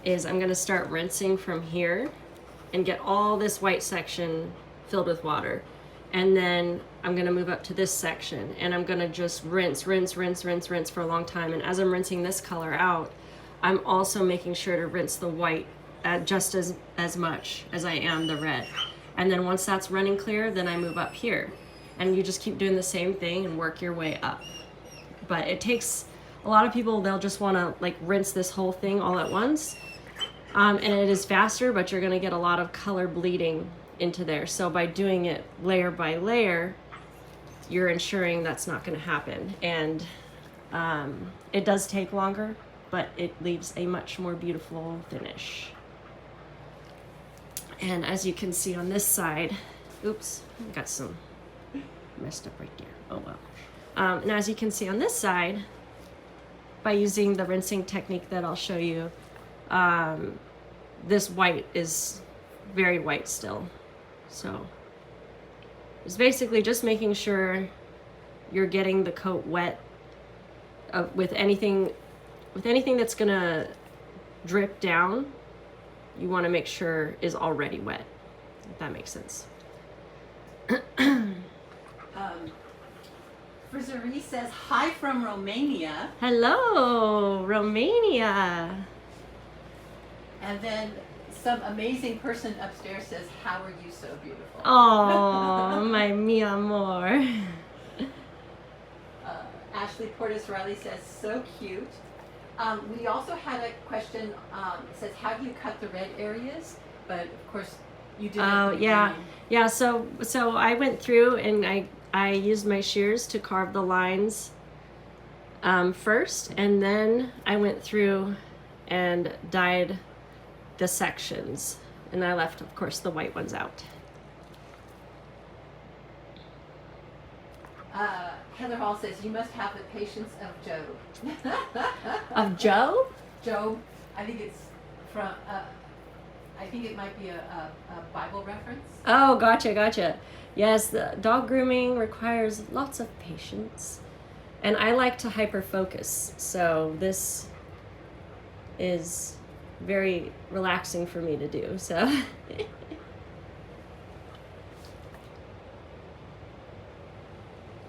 is I'm going to start rinsing from here and get all this white section filled with water. And then I'm going to move up to this section and I'm going to just rinse for a long time. And as I'm rinsing this color out, I'm also making sure to rinse the white just as much as I am the red. And then once that's running clear, then I move up here. And you just keep doing the same thing and work your way up. But it takes, a lot of people, they'll just want to like rinse this whole thing all at once. And it is faster, but you're going to get a lot of color bleeding into there. So by doing it layer by layer, you're ensuring that's not going to happen. And it does take longer, but it leaves a much more beautiful finish. And as you can see on this side, oops, I got some messed up right there. Oh well. And as you can see on this side, by using the rinsing technique that I'll show you, this white is very white still. So it's basically just making sure you're getting the coat wet with anything that's gonna drip down. You want to make sure is already wet, if that makes sense. Frizerie says, hi from Romania. Hello, Romania. And then some amazing person upstairs says, how are you so beautiful? Oh, my mi amor. Ashley Portis Riley says, so cute. We also had a question, says, how do you cut the red areas? But of course, you did. Oh, yeah. Yeah, so I went through and I used my shears to carve the lines first, and then I went through and dyed the sections, and I left, of course, the white ones out. Heather Hall says, you must have the patience of Job. Of Joe? Job, I think it's from, I think it might be a Bible reference. Oh, gotcha. Yes, the dog grooming requires lots of patience. And I like to hyper focus, so this is very relaxing for me to do, so.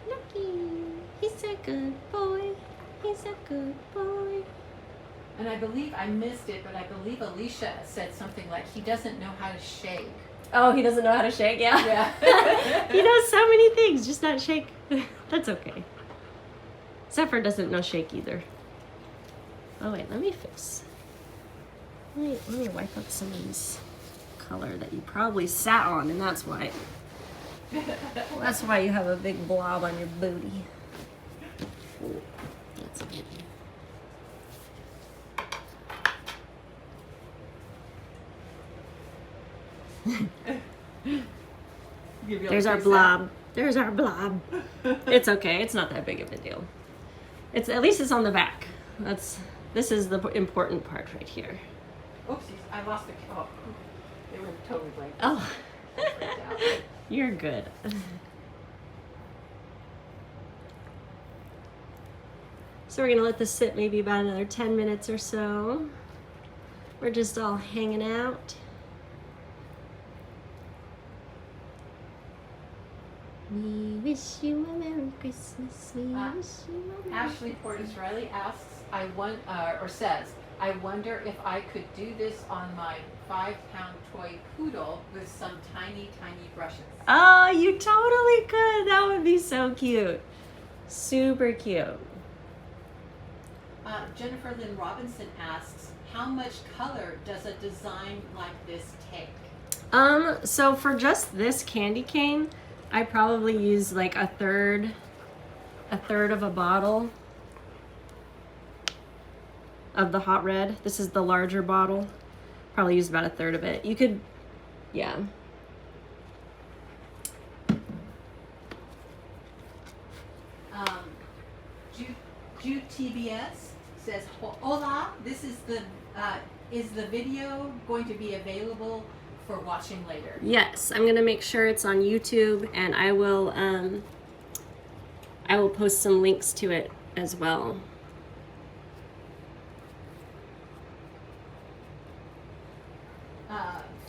Lucky, he's a good boy. He's a good boy. And I believe I missed it, but I believe Alicia said something like he doesn't know how to shake. Oh, he doesn't know how to shake, yeah. Yeah. He knows so many things, just not shake. That's okay. Zephyr doesn't know shake either. Oh wait, let me fix. Let me wipe up some of this color that you probably sat on, and that's why. That's why you have a big blob on your booty. Ooh, that's a good one. There's our blob. There's our blob. It's okay. It's not that big of a deal. It's at least it's on the back. This is the important part right here. Oopsies, I lost the. Oh, they were totally blank. Oh, you're good. So we're gonna let this sit maybe about another 10 minutes or so. We're just all hanging out. We wish you a Merry Christmas. We wish you a Merry Ashley Christmas. Portis Riley asks, says, I wonder if I could do this on my 5-pound toy poodle with some tiny, tiny brushes. Oh, you totally could. That would be so cute. Super cute. Jennifer Lynn Robinson asks, how much color does a design like this take? So for just this candy cane, I probably use like a third of a bottle of the hot red. This is the larger bottle. Probably use about a third of it. You could, yeah. Jude TBS says, hola, this is the video going to be available for watching later? Yes, I'm gonna make sure it's on YouTube, and I will post some links to it as well.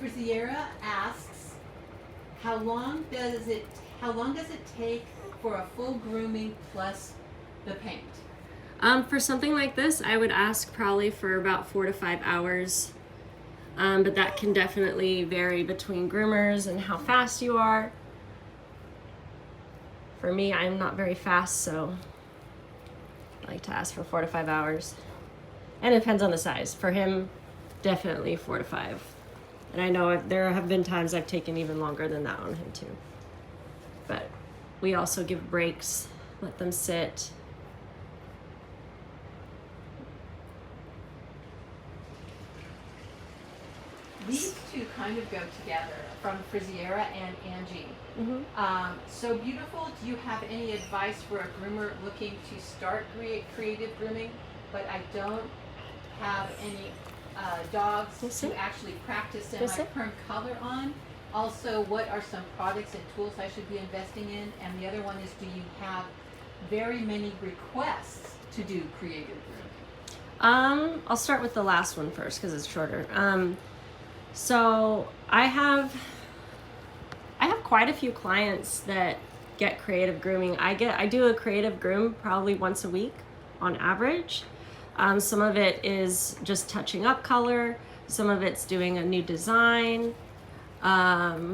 Friziera asks, how long does it take for a full grooming plus the paint? For something like this, I would ask probably for about 4 to 5 hours. But that can definitely vary between groomers and how fast you are. For me, I'm not very fast, so I like to ask for 4 to 5 hours. And it depends on the size. For him, definitely 4 to 5. And I know there have been times I've taken even longer than that on him too. But we also give breaks, let them sit. These two kind of go together, from Friziera and Angie. Mm-hmm. So beautiful. Do you have any advice for a groomer looking to start creative grooming? But I don't have any dogs to actually practice and my perm color on. Also, what are some products and tools I should be investing in? And the other one is, do you have very many requests to do creative grooming? I'll start with the last one first because it's shorter. So I have quite a few clients that get creative grooming. I do a creative groom probably once a week on average. Some of it is just touching up color. Some of it's doing a new design. But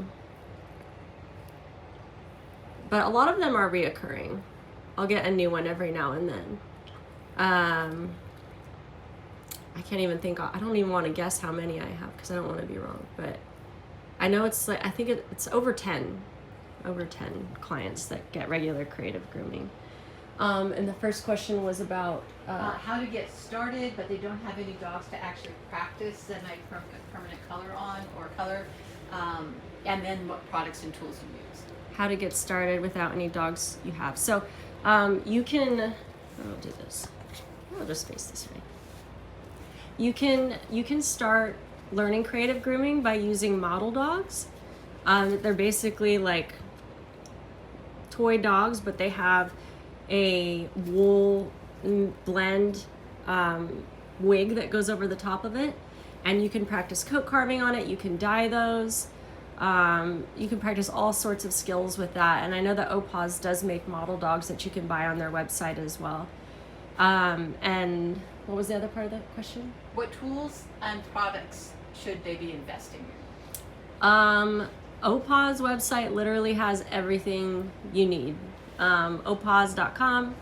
a lot of them are reoccurring. I'll get a new one every now and then. I can't even think, I don't even want to guess how many I have because I don't want to be wrong, but I know it's like, I think it's over 10 clients that get regular creative grooming. And the first question was about how to get started, but they don't have any dogs to actually practice and like permanent color on or color, and then what products and tools you use. How to get started without any dogs you have. So you can, I'll do this. I'll just face this way. You can start learning creative grooming by using model dogs. They're basically like toy dogs, but they have a wool blend wig that goes over the top of it, and you can practice coat carving on it. You can dye those. You can practice all sorts of skills with that. And I know that Opaz does make model dogs that you can buy on their website as well. And what was the other part of the question? What tools and products should they be investing in? OPAW's website literally has everything you need. OPAWS.com.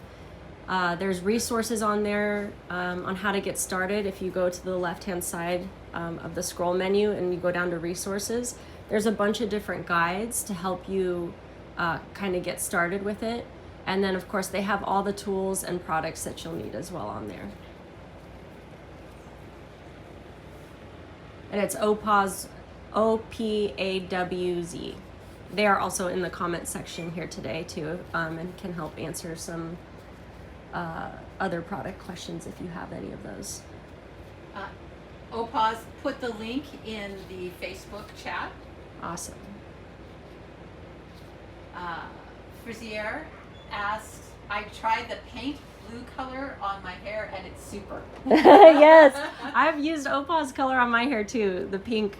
There's resources on there on how to get started. If you go to the left-hand side of the scroll menu and you go down to resources, there's a bunch of different guides to help you kind of get started with it. And then, of course, they have all the tools and products that you'll need as well on there. And it's OPAWZ, OPAWZ. They are also in the comment section here today too, and can help answer some other product questions if you have any of those. OPAWS put the link in the Facebook chat. Awesome. Frizier asks, I tried the paint blue color on my hair and it's super. Yes, I've used OPAW's color on my hair too, the pink.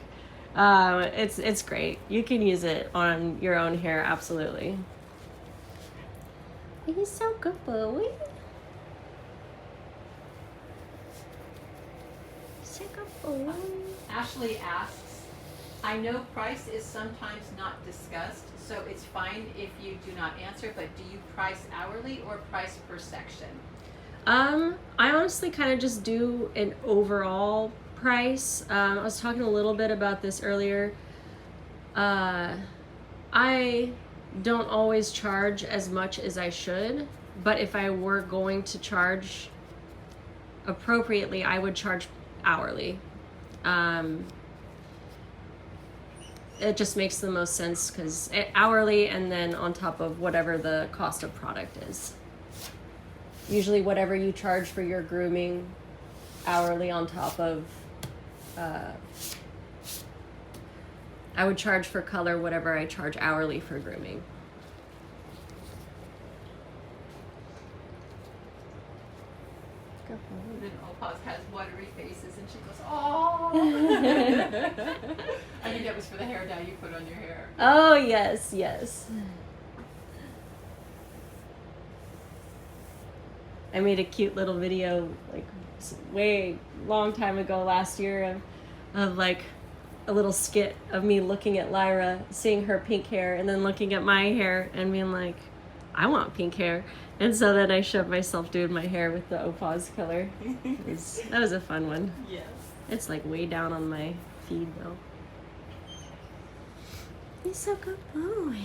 It's great. You can use it on your own hair, absolutely. He's so good, boy. So good, boy. Ashley asks, I know price is sometimes not discussed, so it's fine if you do not answer, but do you price hourly or price per section? I honestly kind of just do an overall price. I was talking a little bit about this earlier. I don't always charge as much as I should, but if I were going to charge appropriately, I would charge hourly. It just makes the most sense because hourly and then on top of whatever the cost of product is. Usually whatever you charge for your grooming, hourly on top of, I would charge for color whatever I charge hourly for grooming. Then Opaz has watery faces and she goes, oh. I think that was for the hair dye you put on your hair. Oh, yes, yes. I made a cute little video like way long time ago last year of like a little skit of me looking at Lyra, seeing her pink hair, and then looking at my hair and being like, I want pink hair. And so then I shoved myself doing my hair with the Opaz color. That was a fun one. Yes. It's like way down on my feed though. He's so good boy.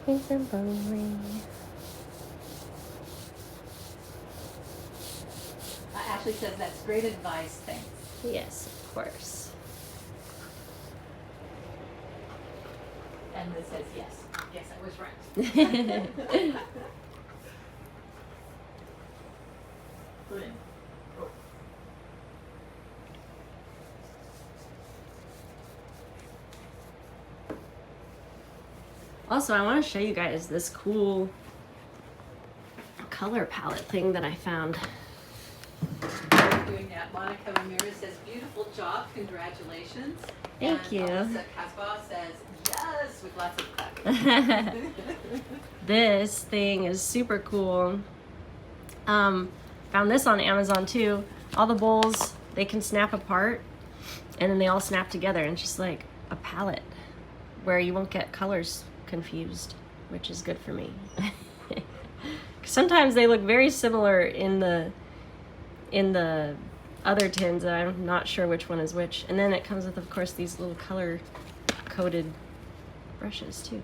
He's a boy. Ashley says that's great advice, thanks. Yes, of course. And Liz says yes. Yes, I was right. Good. Oh. Also, I want to show you guys this cool color palette thing that I found. Doing that. Monica Ramirez says, beautiful job, congratulations. Thank you. Alyssa Casbah says, yes, with lots of clapping. This thing is super cool. Found this on Amazon too. All the bowls, they can snap apart and then they all snap together, and it's just like a palette where you won't get colors confused, which is good for me. Sometimes they look very similar in the other tins, and I'm not sure which one is which. And then it comes with, of course, these little color coded brushes too,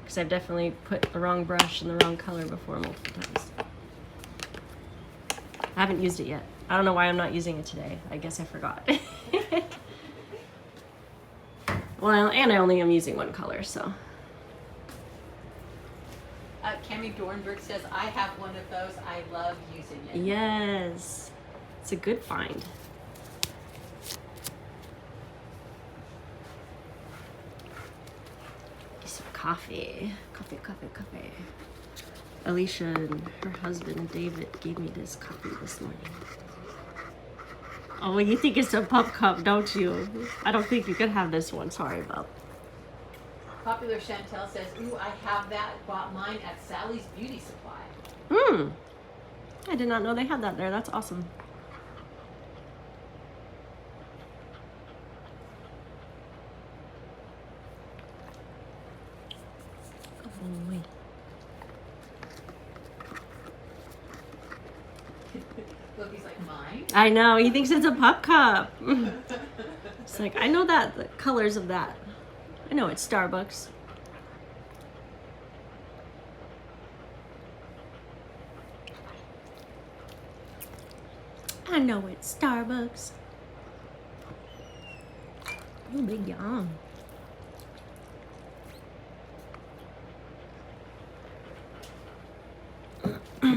because I've definitely put the wrong brush in the wrong color before multiple times. I haven't used it yet. I don't know why I'm not using it today. I guess I forgot. Well, and I only am using one color, so. Cami Dornberg says, I have one of those. I love using it. Yes. It's a good find. Some coffee. Coffee. Alicia and her husband David gave me this coffee this morning. Oh, well, you think it's a pup cup, don't you? I don't think you could have this one. Sorry about. Popular Chantel says, ooh, I have that. Bought mine at Sally's Beauty Supply. I did not know they had that there. That's awesome. Oh, wait. Look, he's like, mine? I know, he thinks it's a pup cup. It's like, I know that, the colors of that. I know it's Starbucks. I know it's Starbucks. Oh, big yawn. We're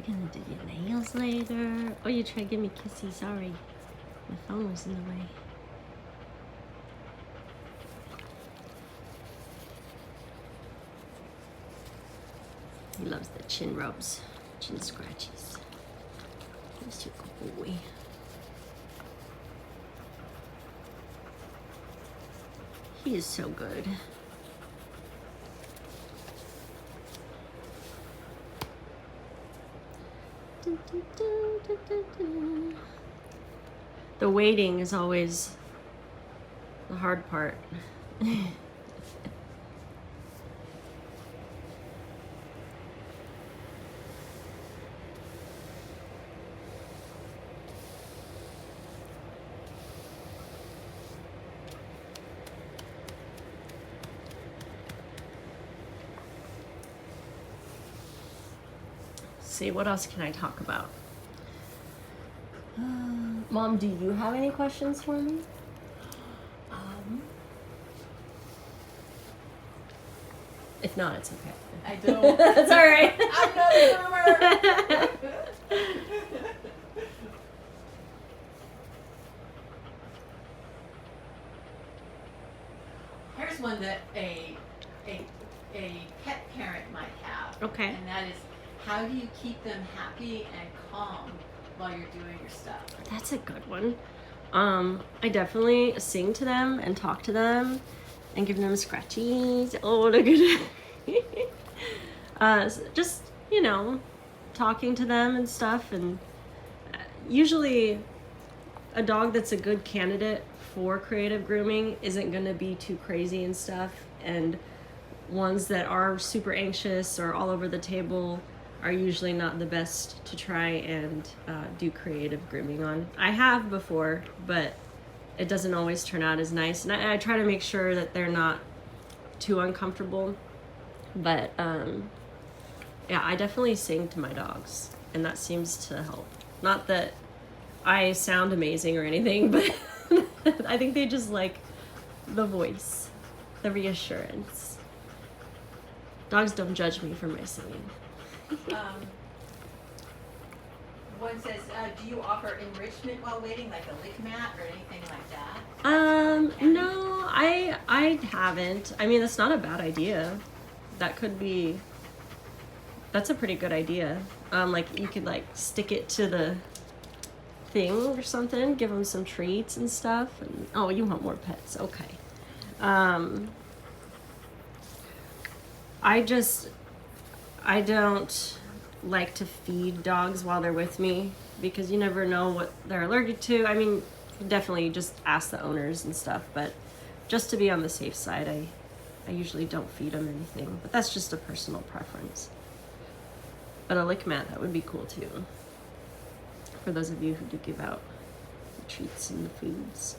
gonna do your nails later. Oh, you tried to give me kissy. Sorry. My phone was in the way. He loves the chin rubs, chin scratches. He's your good boy. He is so good. The waiting is always the hard part. See, what else can I talk about? Mom, do you have any questions for me? If not, it's okay. I don't. That's all right. I'm not a groomer. Here's one that a pet parent might have. Okay. And that is, how do you keep them happy and calm while you're doing your stuff? That's a good one. I definitely sing to them and talk to them and give them scratchies. Oh, look at it. Just, you know, talking to them and stuff. And usually a dog that's a good candidate for creative grooming isn't going to be too crazy and stuff. And ones that are super anxious or all over the table are usually not the best to try and do creative grooming on. I have before, but it doesn't always turn out as nice. And I try to make sure that they're not too uncomfortable. But yeah, I definitely sing to my dogs, and that seems to help. Not that I sound amazing or anything, but I think they just like the voice, the reassurance. Dogs don't judge me for my singing. One says, do you offer enrichment while waiting, like a lick mat or anything like that? No, I haven't. I mean, that's not a bad idea. That could be, that's a pretty good idea. Like you could like stick it to the thing or something, give them some treats and stuff. And, oh, you want more pets? Okay. I don't like to feed dogs while they're with me because you never know what they're allergic to. I mean, definitely just ask the owners and stuff, but just to be on the safe side, I usually don't feed them anything, but that's just a personal preference. But a lick mat, that would be cool too. For those of you who do give out the treats and the foods.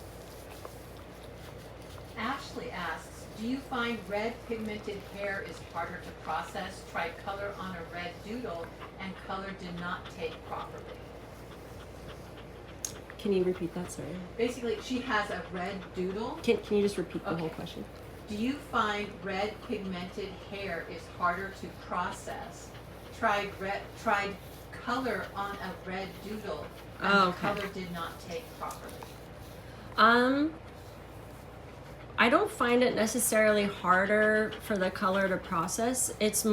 Ashley asks, do you find red pigmented hair is harder to process? Tried color on a red doodle and color did not take properly. Can you repeat that, sorry? Basically, she has a red doodle. Can you just repeat the Okay. whole question? Do you find red pigmented hair is harder to process? Tried color on a red doodle and Oh, the okay. color did not take properly. I don't find it necessarily harder for the color to process. It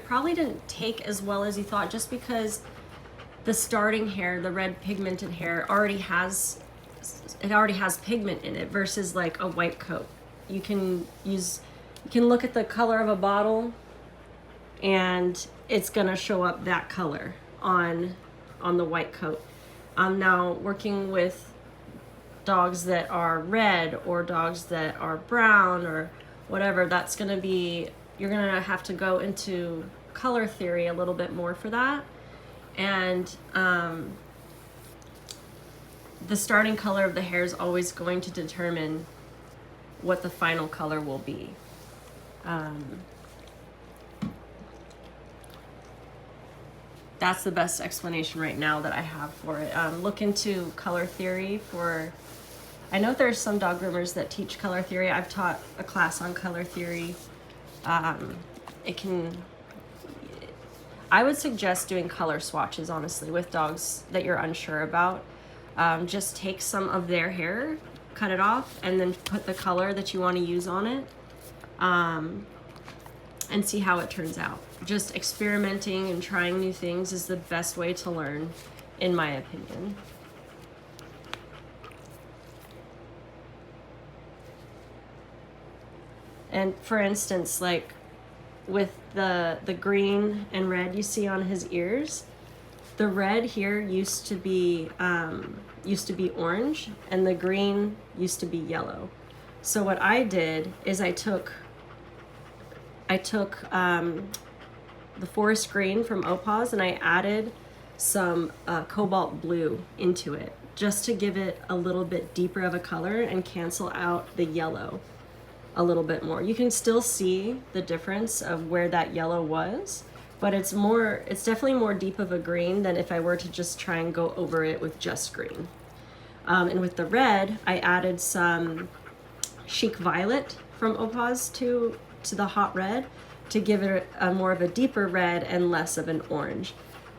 probably didn't take as well as you thought, just because the starting hair, the red pigmented hair, already has it already has pigment in it versus like a white coat. You can look at the color of a bottle and it's gonna show up that color on the white coat. Now working with dogs that are red or dogs that are brown or whatever, that's gonna be, you're gonna have to go into color theory a little bit more for that. And the starting color of the hair is always going to determine what the final color will be. That's the best explanation right now that I have for it. Look into color theory for, I know there's some dog groomers that teach color theory. I've taught a class on color theory. I would suggest doing color swatches, honestly, with dogs that you're unsure about. Just take some of their hair, cut it off, and then put the color that you want to use on it, and see how it turns out. Just experimenting and trying new things is the best way to learn, in my opinion. And for instance, like with the green and red you see on his ears, the red here used to be orange and the green used to be yellow. So what I did is I took the forest green from Opaz and I added some cobalt blue into it just to give it a little bit deeper of a color and cancel out the yellow a little bit more. You can still see the difference of where that yellow was, but it's definitely more deep of a green than if I were to just try and go over it with just green. And with the red, I added some Chic Violet from Opaz to the hot red to give it a more of a deeper red and less of an orange.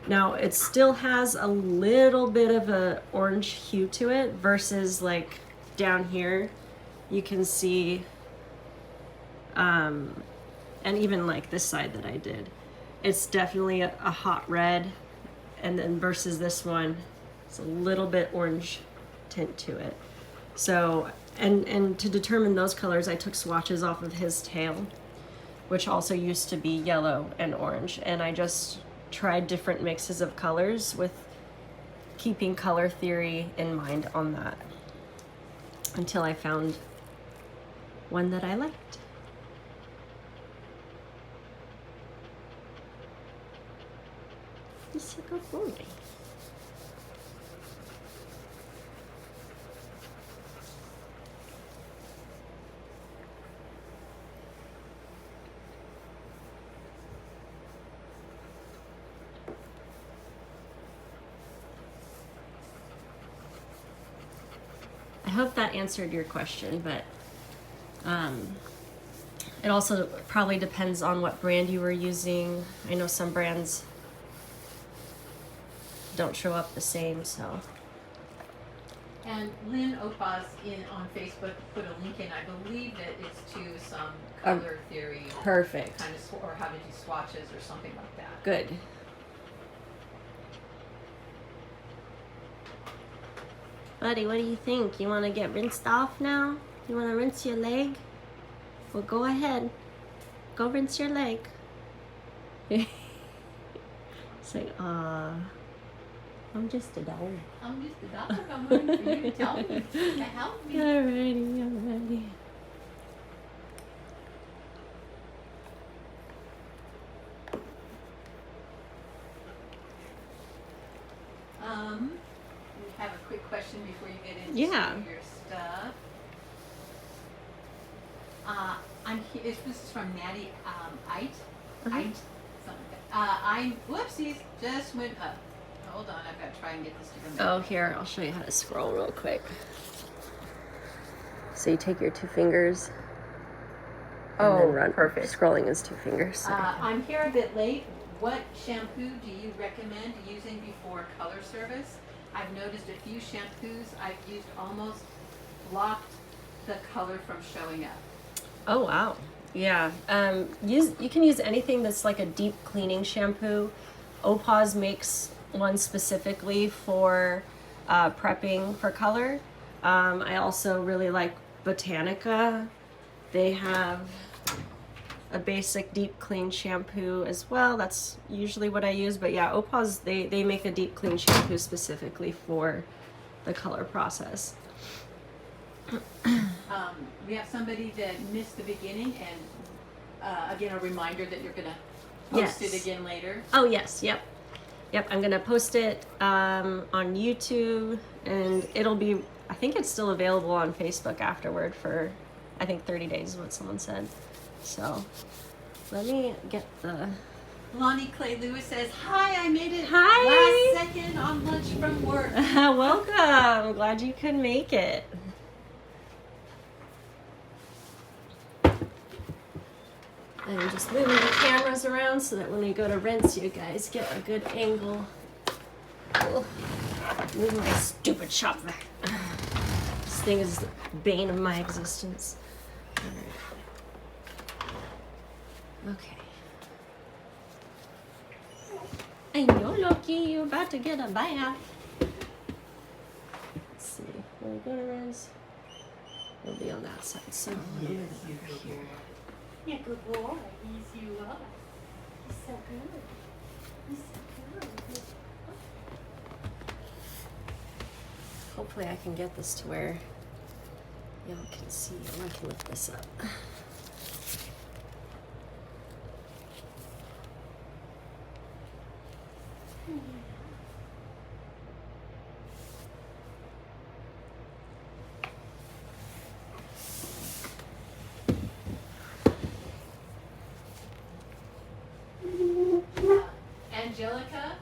Now it still has a little bit of a orange hue to it versus like down here you can see and even like this side that I did, it's definitely a hot red, and then versus this one, it's a little bit orange tint to it. So, and to determine those colors, I took swatches off of his tail, which also used to be yellow and orange, and I just tried different mixes of colors with keeping color theory in mind on that until I found one that I liked. He's a good boy. I hope that answered your question, but it also probably depends on what brand you were using. I know some brands don't show up the same, so. And Lynn Opaz on Facebook put a link in. I believe that it's to some color theory. Perfect. Kind of, or how to do swatches or something like that. Good. Buddy, what do you think? You want to get rinsed off now? You want to rinse your leg? Well, go ahead. Go rinse your leg. It's like, I'm just a dog. I'm just a dog. I'm waiting for you to tell me, to help me. Alrighty, alrighty. We have a quick question before you get into your stuff. This is from Natty Ite. Ite, something like that. Whoopsies, just went up. Hold on, I've got to try and get this to go. Oh, here, I'll show you how to scroll real quick. So you take your two fingers. And then run. Perfect. Scrolling is two fingers. So. I'm here a bit late. What shampoo do you recommend using before color service? I've noticed a few shampoos I've used almost blocked the color from showing up. Oh, wow. Yeah. You can use anything that's like a deep cleaning shampoo. Opaz makes one specifically for prepping for color. I also really like Botanica. They have a basic deep clean shampoo as well. That's usually what I use, but yeah, Opaw's, they make a deep clean shampoo specifically for the color process. We have somebody that missed the beginning, and again, a reminder that you're gonna post Yes. it again later. Oh yes, yep. Yep, I'm gonna post it on YouTube, and it'll be, I think it's still available on Facebook afterward for, I think 30 days is what someone said. So let me get the... Lonnie Clay Lewis says, "Hi, I made it Hi. last second on lunch from work." Welcome, glad you could make it. I'm just moving the cameras around so that when we go to rinse, you guys get a good angle. Ugh. Move my stupid shop vac. This thing is the bane of my existence. Alright. Okay. I know, Loki, you're about to get a bath. Let's see. When we go to rinse, we'll be on that side. So we'll move it over here. Yeah, good boy. Yes, you are. He's so good. He's so good. Hopefully I can get this to where y'all can see. I can lift this up. Angelica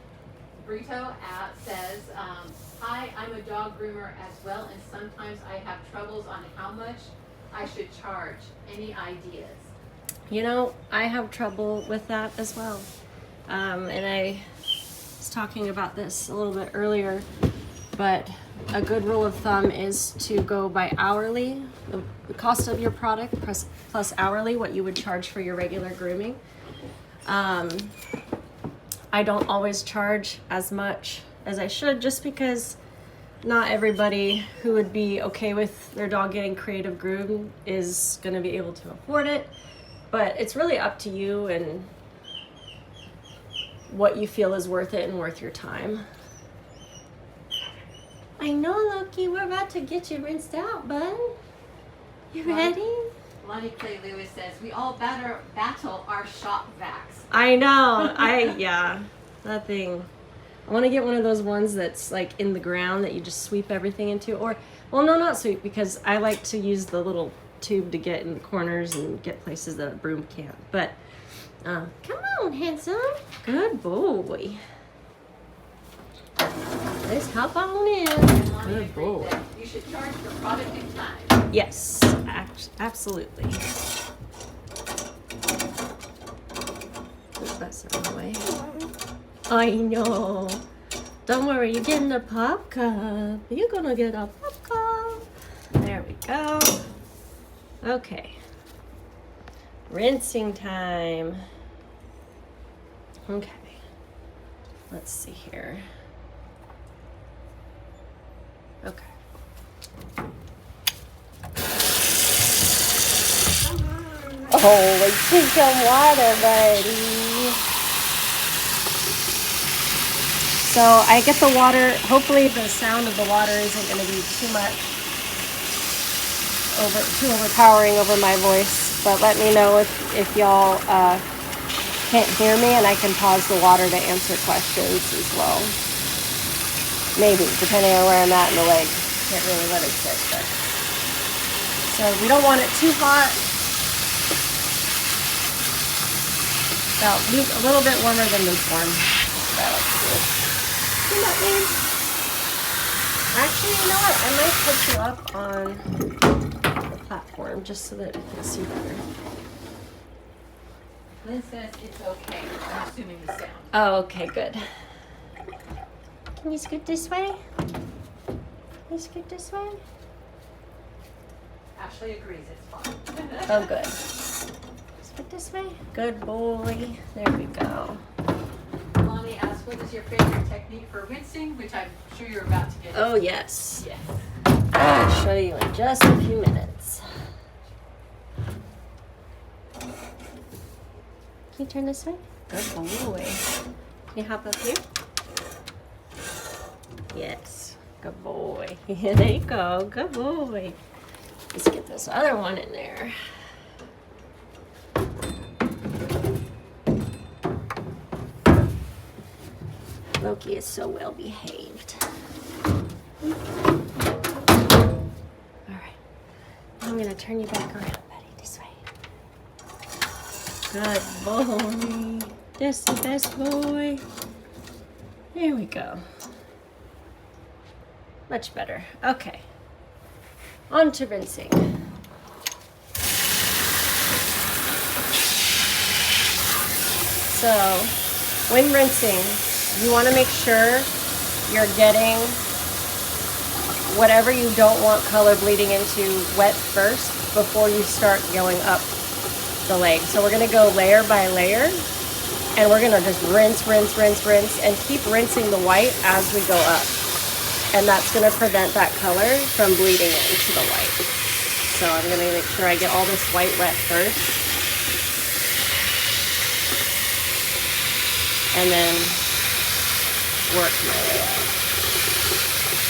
Brito says, "Hi, I'm a dog groomer as well, and sometimes I have troubles on how much I should charge. Any ideas?" You know, I have trouble with that as well. And I was talking about this a little bit earlier, but a good rule of thumb is to go by hourly, the cost of your product plus hourly, what you would charge for your regular grooming. I don't always charge as much as I should, just because not everybody who would be okay with their dog getting creative groomed is going to be able to afford it. But it's really up to you and what you feel is worth it and worth your time. I know, Loki, we're about to get you rinsed out, bud. You ready? Lonnie Clay Lewis says, "We all battle our shop vacs." I know. Yeah, that thing. I want to get one of those ones that's like in the ground that you just sweep everything into. Or, well, no, not sweep, because I like to use the little tube to get in the corners and get places that a broom can't. But, come on, handsome. Good boy. Let's hop on in. Good boy. You should charge for product and time. Yes, absolutely. Put that away. I know. Don't worry, you're getting a pop cup. You're gonna get a pop cup. There we go. Okay. Rinsing time. Okay. Let's see here. Okay. Oh, let's take some water, buddy. So I get the water, hopefully the sound of the water isn't going to be too overpowering over my voice, but let me know if y'all can't hear me, and I can pause the water to answer questions as well. Maybe, depending on where I'm at in the leg. Can't really let it sit, but. So we don't want it too hot. About a little bit warmer than lukewarm. That looks good. See that mean? Actually, you know what? I might put you up on the platform just so that you can see better. Lynn says it's okay. I'm assuming the sound. Oh, okay, good. Can you scoot this way? Can you scoot this way? Ashley agrees it's fine. Oh, good. Scoot this way. Good boy. There we go. Lonnie asks, "What is your favorite technique for rinsing?" Which I'm sure you're about to get. Oh, yes. Yes. I'll show you in just a few minutes. Can you turn this way? Good boy. Can you hop up here? Yes. Good boy. Yeah, there you go. Good boy. Let's get this other one in there. Loki is so well behaved. All right. I'm going to turn you back around, buddy. This way. Good boy. That's the best boy. There we go. Much better. Okay. On to rinsing. So, when rinsing, you want to make sure you're getting whatever you don't want color bleeding into wet first before you start going up the leg. So we're going to go layer by layer, and we're going to just rinse, rinse, rinse, rinse, and keep rinsing the white as we go up. And that's going to prevent that color from bleeding into the white. So I'm going to make sure I get all this white wet first. And then work my way up,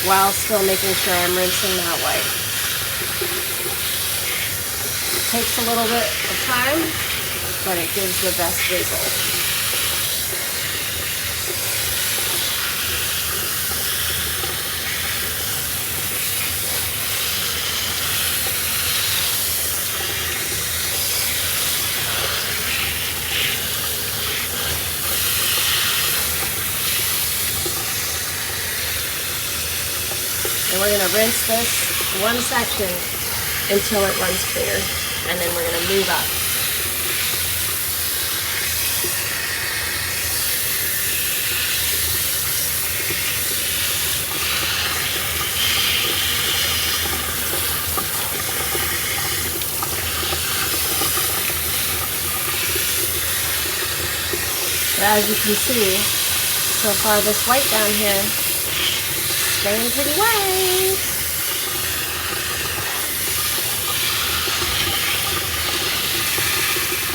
while still making sure I'm rinsing that white. It takes a little bit of time, but it gives the best result. And we're going to rinse this one section until it runs clear, and then we're going to move up. But as you can see, so far this white down here staying pretty white.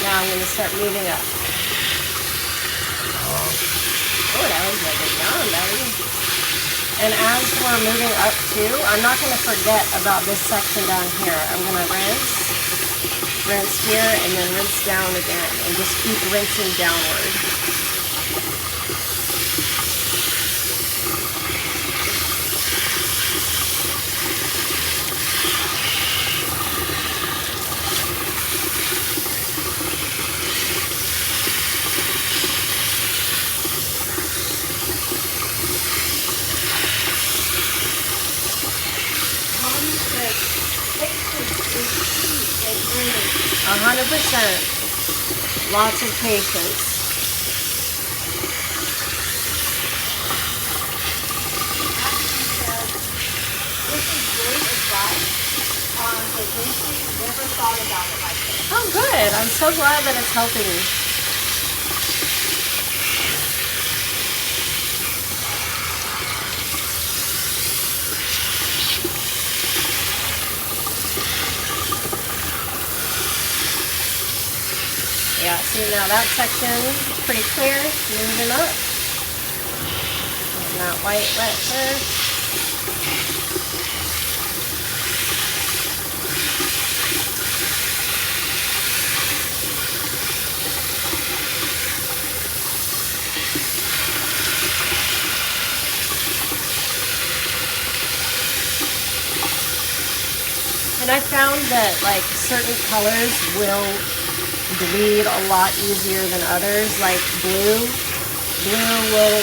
Now I'm going to start moving up. Oh, that was like a yawn, buddy. And as we're moving up too, I'm not going to forget about this section down here. I'm going to rinse here, and then rinse down again, and just keep rinsing downward. 100%. Lots of patience. This is great advice on the rinsing. Never thought about it like this. Oh, good. I'm so glad that it's helping you. Yeah, see now that section is pretty clear, moving up. Getting that white wet first. And I found that like certain colors will bleed a lot easier than others. Like blue will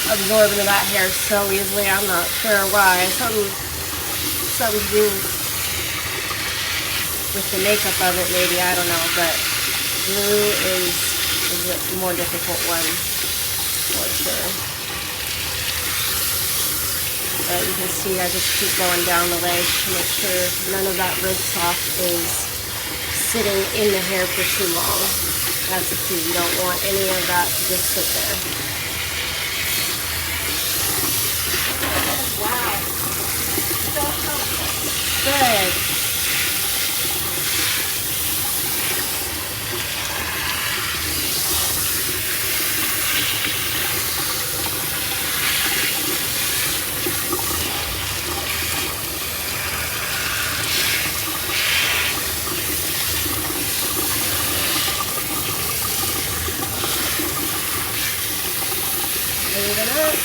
absorb into that hair so easily. I'm not sure why. Something to do with the makeup of it, maybe, I don't know. But blue is a more difficult one for sure. But you can see I just keep going down the leg to make sure none of that rinse off is sitting in the hair for too long. That's the key. You don't want any of that to just sit there. Wow. good. Leave it up.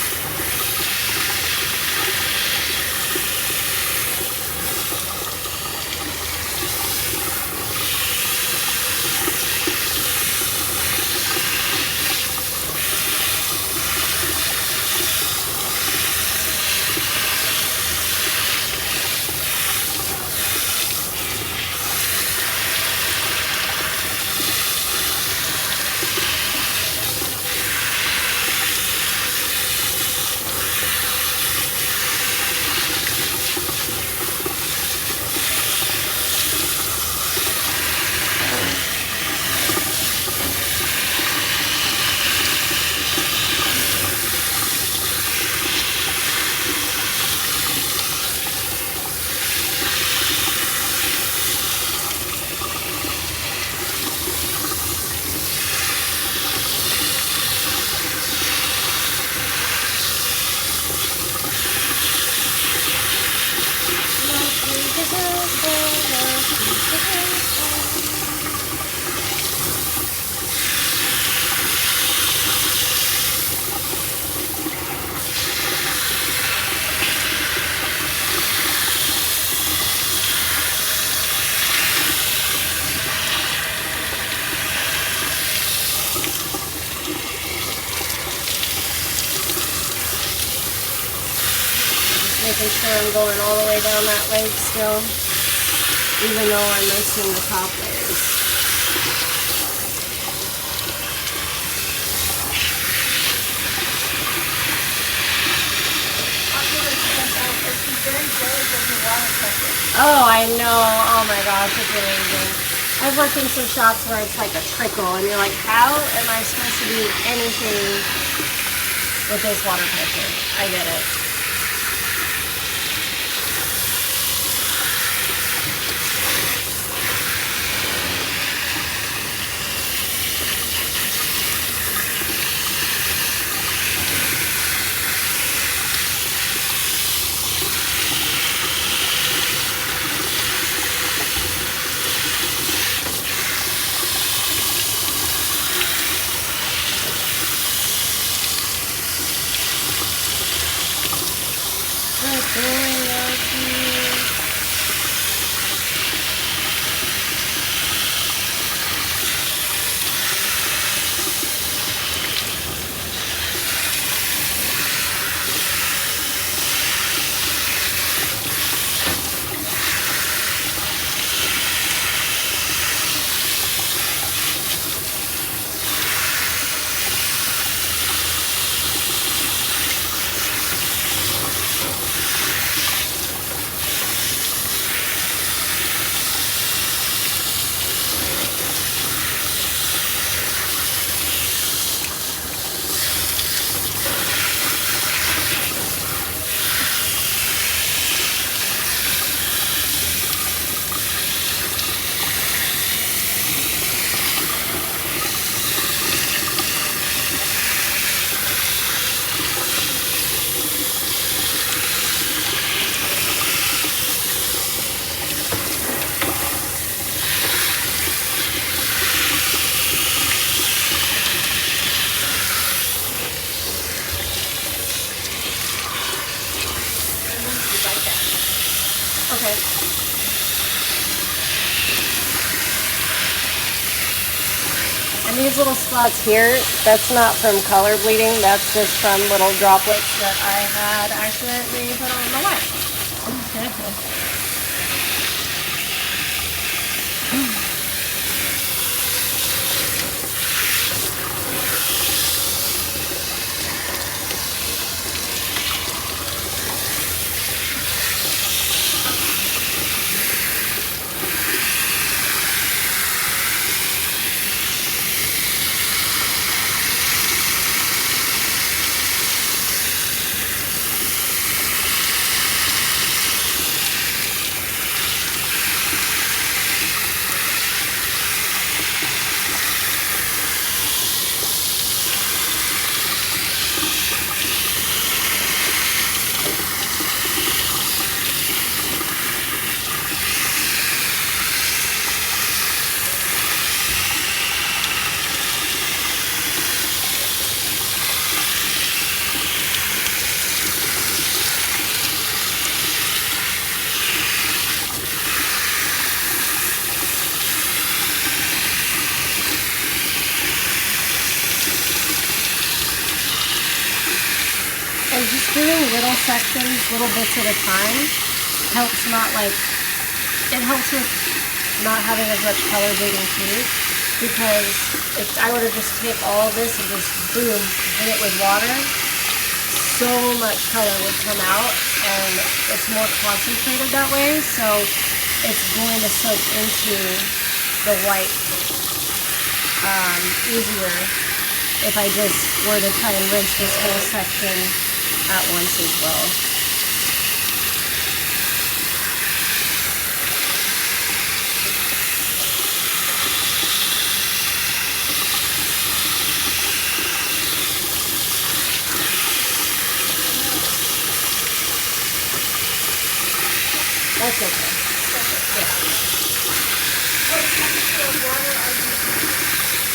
Making sure I'm going all the way down that leg still, even though I'm missing the top layers. Oh, I know. Oh my gosh, it's amazing. I've worked in some shops where it's like a trickle, and you're like, how am I supposed to do anything with this water pressure? I get it. Okay. And these little spots here, that's not from color bleeding, that's just from little droplets that I had accidentally put on the wax. doing little sections, little bits at a time, helps it helps with not having as much color bleeding through, because if I were to just take all of this and just boom, hit it with water, so much color would come out, and it's more concentrated that way, so it's going to soak into the white easier if I just were to try and rinse this whole section at once as well. That's okay. Yeah. What temperature of water are you using?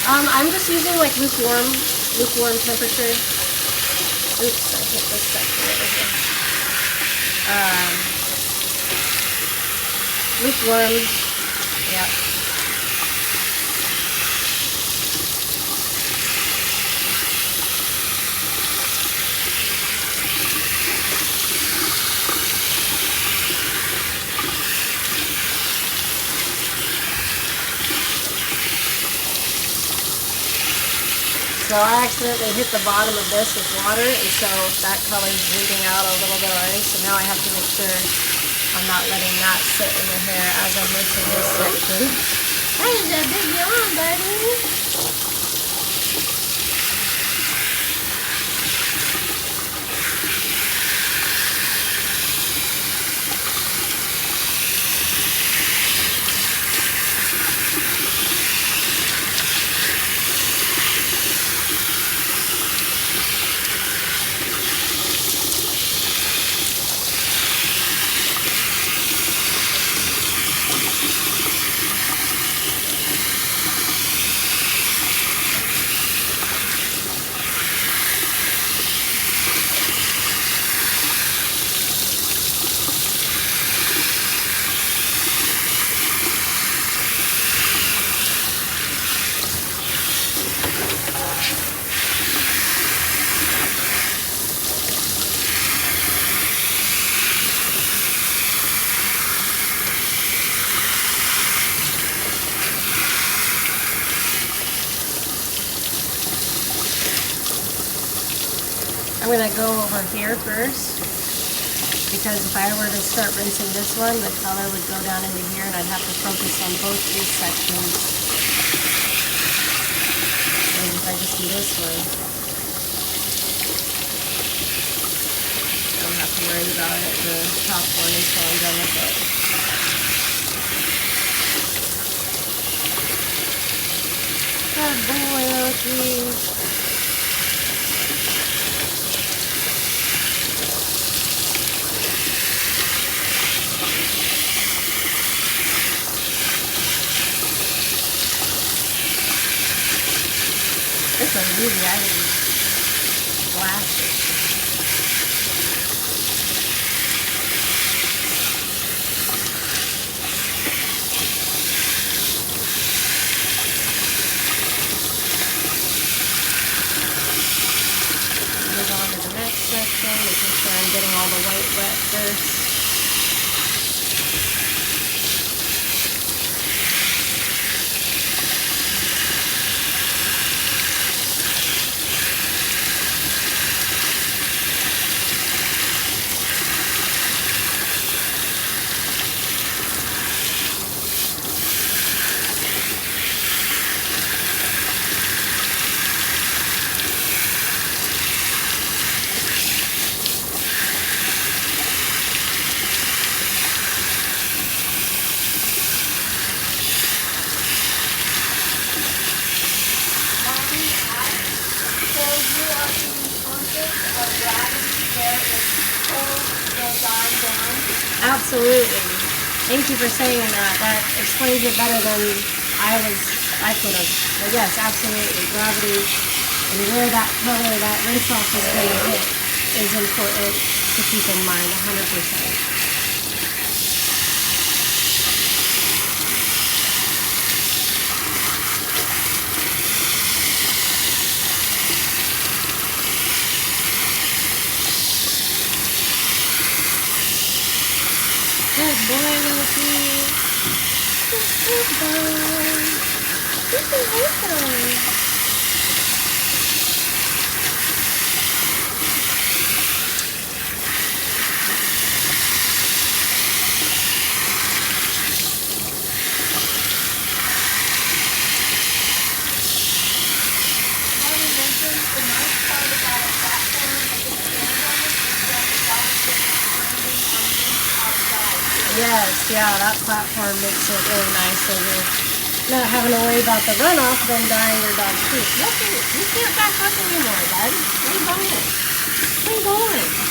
I'm just using like lukewarm temperature. Oops, I hit this section over here. Lukewarm, yeah. So I accidentally hit the bottom of this with water, and so that color's bleeding out a little bit already. So now I have to make sure I'm not letting that sit in the hair as I'm rinsing this section. That is a big yawn, buddy. I'm going to go over here first, because if I were to start rinsing this one, the color would go down into here and I'd have to focus on both these sections. And if I just do this one, I don't have to worry about it, the top one, until I'm done with it. Good boy, Loki. This one's easy, I can blast it. Move on to the next section, making sure I'm getting all the white wet first. Absolutely. Thank you for saying that. That explains it better than I could have. But yes, absolutely. Gravity and where that color, that rinse off is going to hit is important to keep in mind 100%. boy, Loki. Good boy. Good boy. Mommy mentioned the nice part about a platform that can stand on it is that the dogs get standing on this outside. Yes, yeah, that platform makes it really nice so you're not having to worry about the runoff then dyeing your dog's poop. Look, you can't back up anymore, bud. Where you going? Where you going?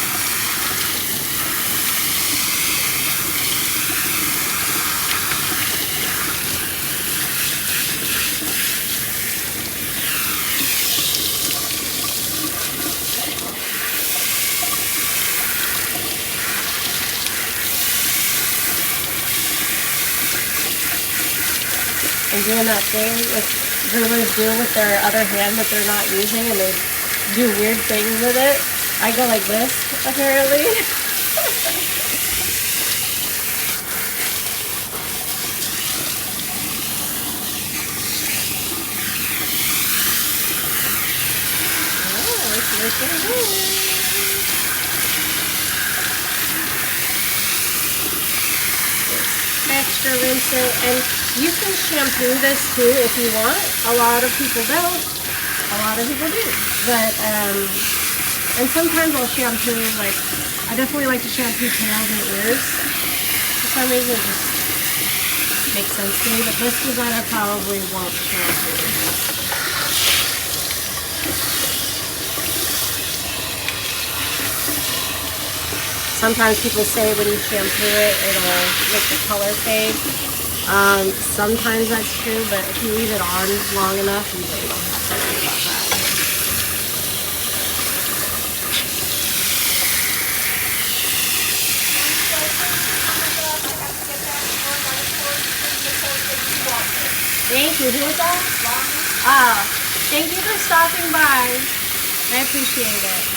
And doing that thing with groomers do with their other hand that they're not using and they do weird things with it. I go like this, apparently. Oh, it's looking good. Extra rinse it, and you can shampoo this too if you want. A lot of people don't. A lot of people do. But and sometimes I'll shampoo, like, I definitely like to shampoo tails and ears. For some reason it just makes sense to me, but this design I probably won't shampoo. Sometimes people say when you shampoo it, it'll make the color fade. Sometimes that's true, but if you leave it on long enough, you really don't have to worry about that. Thank you. Who was that? Ah, thank you for stopping by. I appreciate it.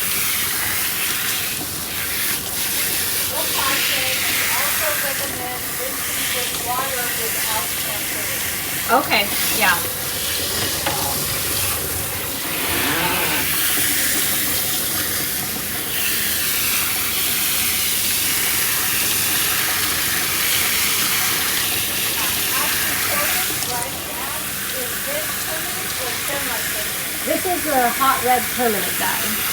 Also recommend rinsing with water without shampoo. Okay, yeah. This is a hot red permanent dye.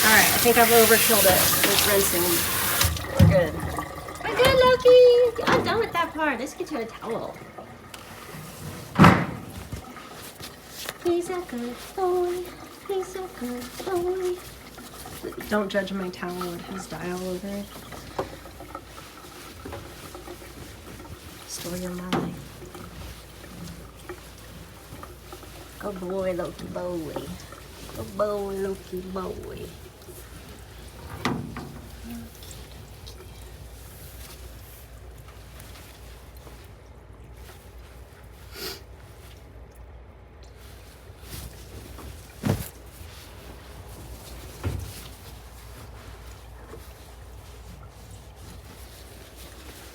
Alright, I think I've overkilled it with rinsing. We're good. We're good, Loki! I'm done with that part. Let's get you a towel. He's a good boy. He's a good boy. Don't judge my towel with his dye all over it. Story of my life. Good boy, Loki boy. Good boy, Loki boy.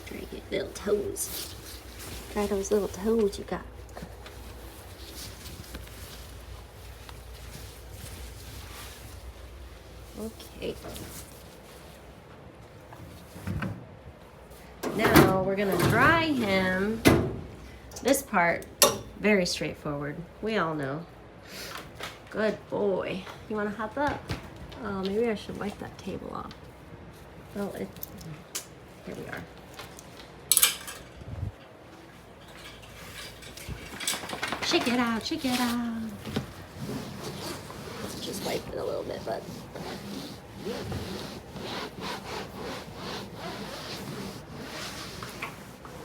Try to get little toes. Try those little toes you got. Okay. Now we're gonna dry him. This part, very straightforward. We all know. Good boy. You wanna hop up? Oh, maybe I should wipe that table off. Oh, here we are. Shake it out, shake it out. Just wipe it a little bit, but.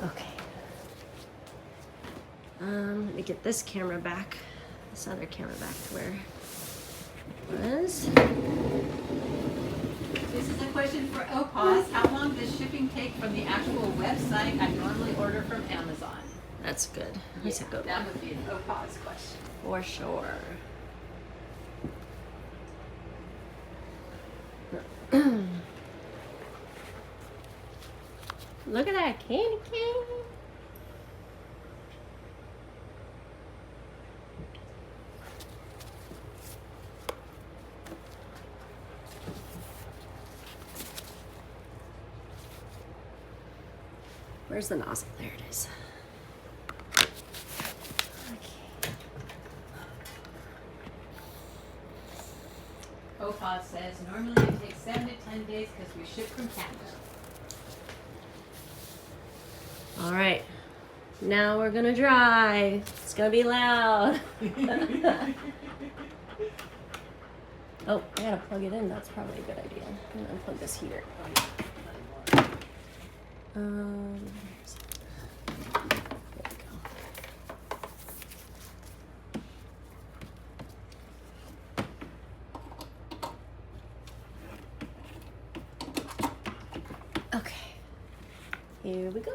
Okay. Let me get this camera back, this other camera back to where it was. This is a question for Opaz. How long does shipping take from the actual website I normally order from Amazon? That's good. That's a good That one. would be an Opaz question. For sure. Look at that candy cane. Where's the nozzle? There it is. Okay. Opaz says normally it takes 7 to 10 days because we ship from Canada. All right. Now we're gonna dry. It's gonna be loud. Oh, I gotta plug it in. That's probably a good idea. I'm gonna unplug this heater. There we go. Okay. Here we go.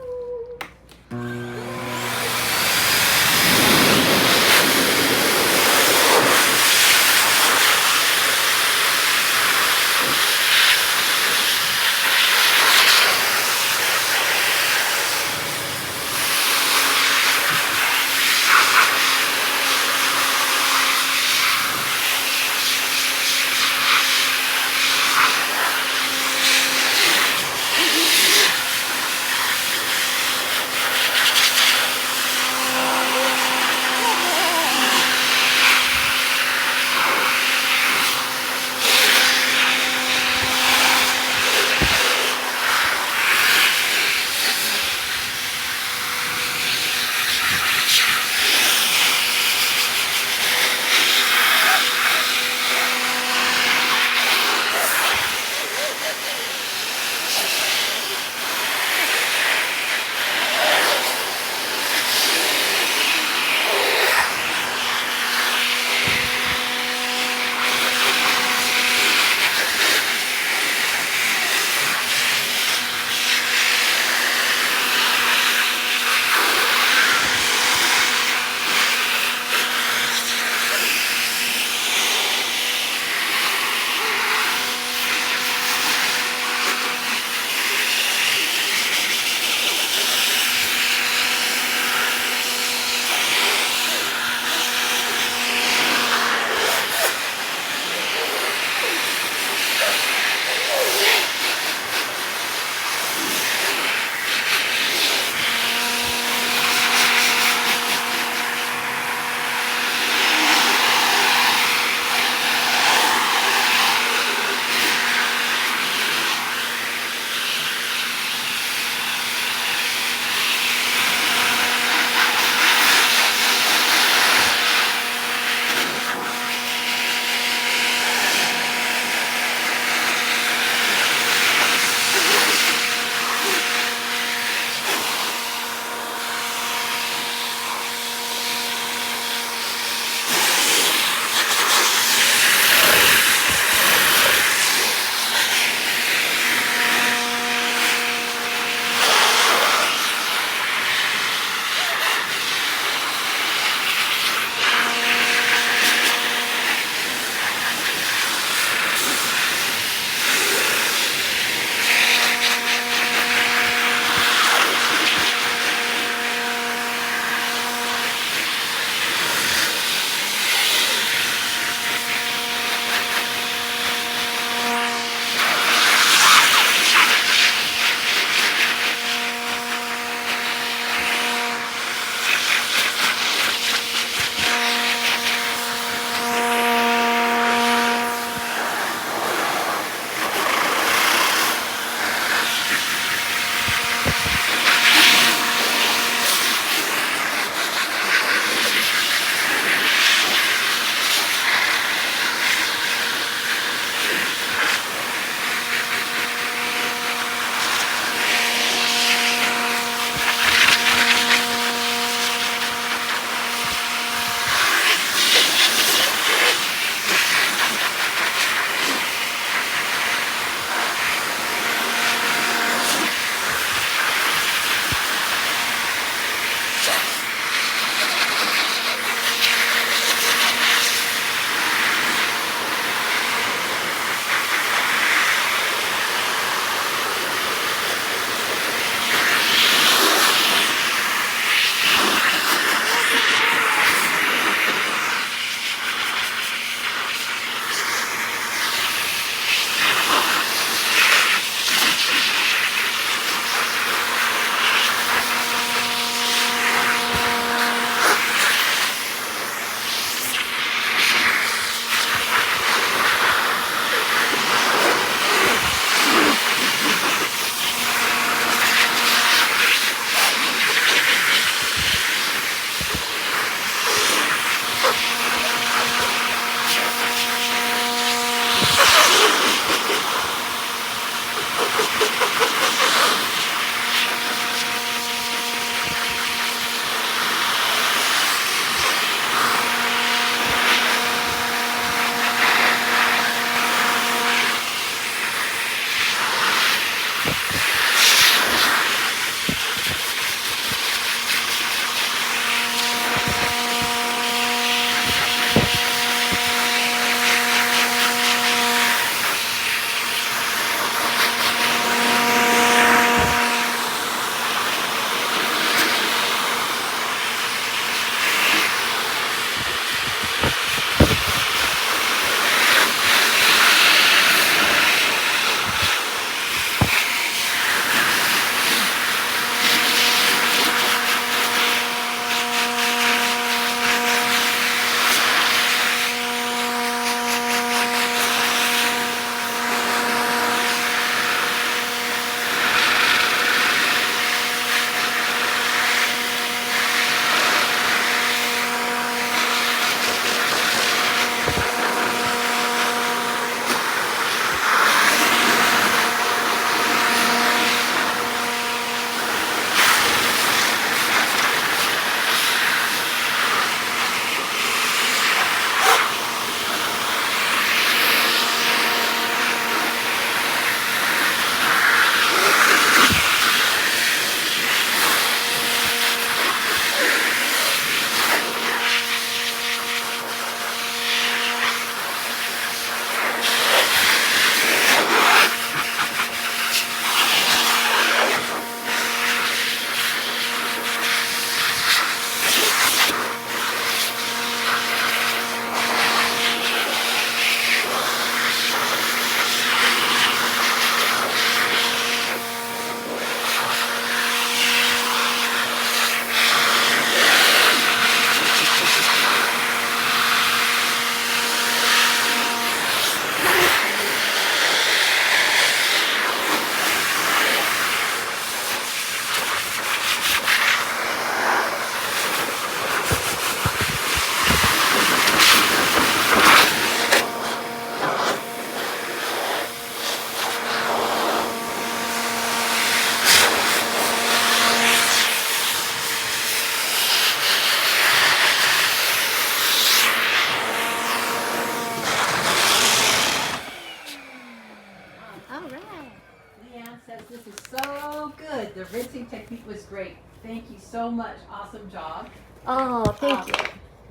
great. Thank you so much. Awesome job. Oh, thank you.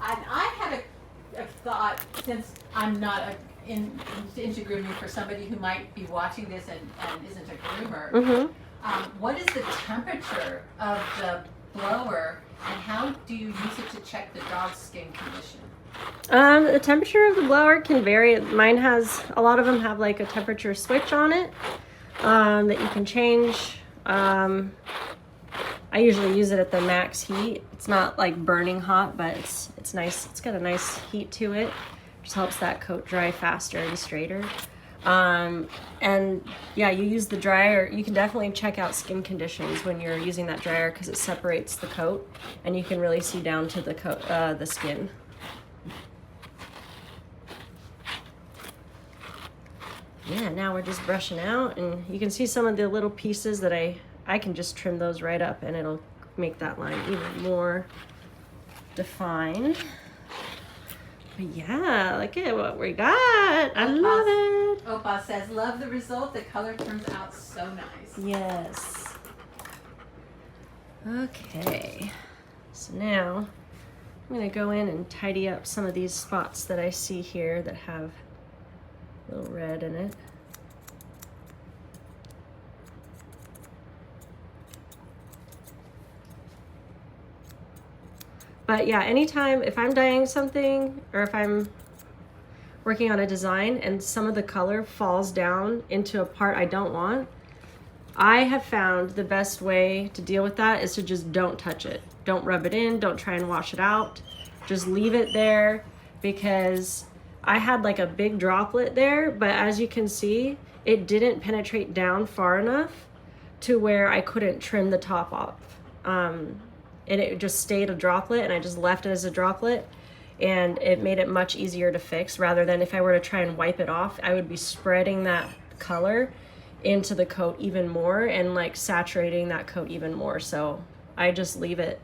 And I had a thought, since I'm not into grooming, for somebody who might be watching this and isn't a groomer. Mm-hmm. What is the temperature of the blower, and how do you use it to check the dog's skin condition? The temperature of the blower can vary. Mine has, a lot of them have like a temperature switch on it that you can change. I usually use it at the max heat. It's not like burning hot, but it's nice. It's got a nice heat to it. Just helps that coat dry faster and straighter. And yeah, you use the dryer. You can definitely check out skin conditions when you're using that dryer because it separates the coat, and you can really see down to the coat, the skin. Yeah, now we're just brushing out, and you can see some of the little pieces that I can just trim those right up, and it'll make that line even more defined. But yeah, look at what we got. I love it. Opa says, love the result. The color turns out so nice. Yes. Okay. So now I'm going to go in and tidy up some of these spots that I see here that have a little red in it. But yeah, anytime if I'm dyeing something or if I'm working on a design and some of the color falls down into a part I don't want, I have found the best way to deal with that is to just don't touch it. Don't rub it in, don't try and wash it out. Just leave it there, because I had like a big droplet there, but as you can see, it didn't penetrate down far enough to where I couldn't trim the top off. And it just stayed a droplet, and I just left it as a droplet, and it made it much easier to fix, rather than if I were to try and wipe it off, I would be spreading that color into the coat even more and like saturating that coat even more. So I just leave it.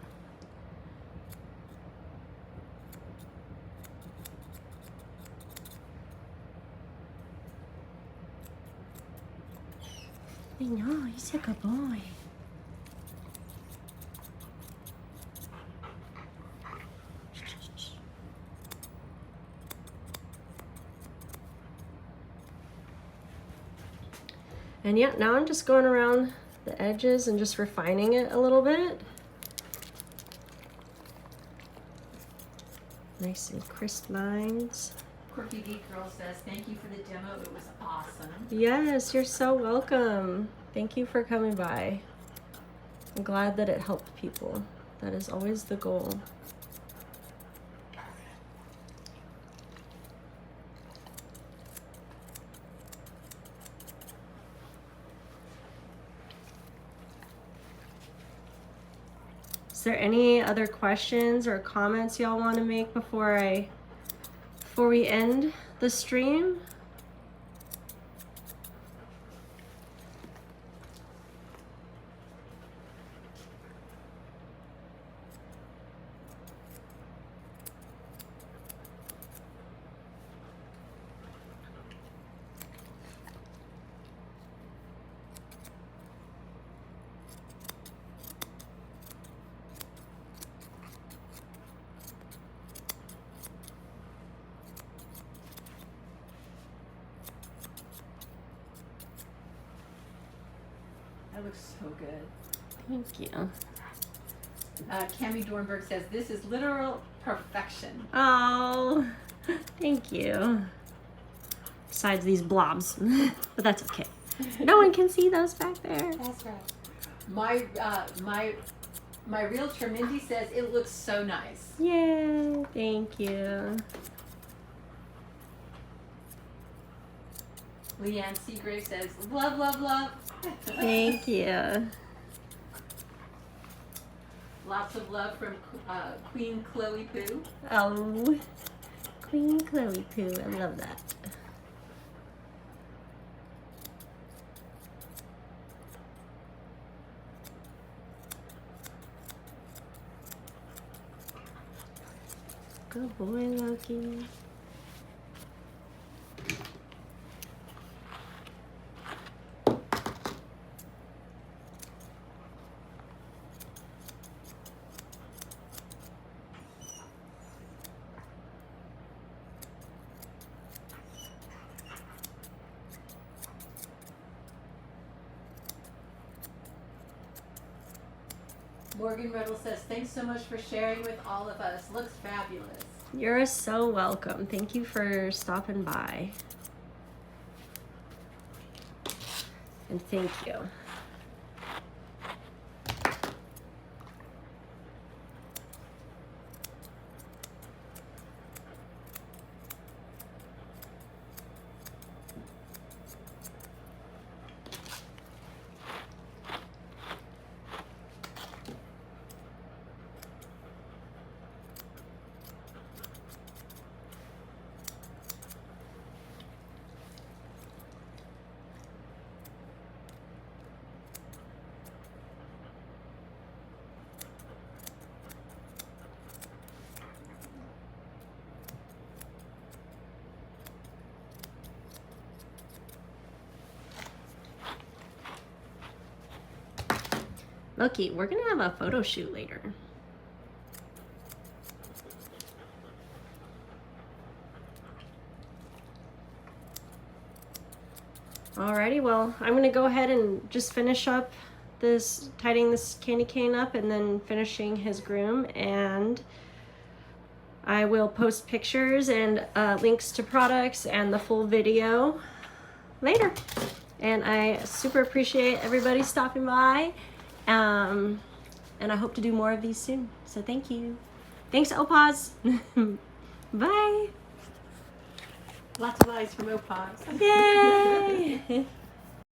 I know, he's a good boy. And yeah, now I'm just going around the edges and just refining it a little bit. Nice and crisp lines. Quirky Geek Girl says, thank you for the demo. It was awesome. Yes, you're so welcome. Thank you for coming by. I'm glad that it helped people. That is always the goal. Is there any other questions or comments y'all want to make before we end the stream? That looks so good. Thank you. Cami Dornberg says, this is literal perfection. Oh, thank you. Besides these blobs, but that's okay. No one can see those back there. That's right. My realtor Mindy says it looks so nice. Yay, thank you. Leanne Seagrave says, love, love, love. Thank you. Lots of love from Queen Chloe Poo. Oh, Queen Chloe Poo, I love that. Good boy, Loki. Morgan Reynolds says, thanks so much for sharing with all of us. Looks fabulous. You're so welcome. Thank you for stopping by. And thank you. Loki, we're gonna have a photo shoot later. Alrighty, well, I'm gonna go ahead and just finish up this, tidying this candy cane up and then finishing his groom, and I will post pictures and links to products and the full video later. And I super appreciate everybody stopping by. And I hope to do more of these soon. So thank you. Thanks, Opaz. Bye. Lots of eyes from Opaz. Yay!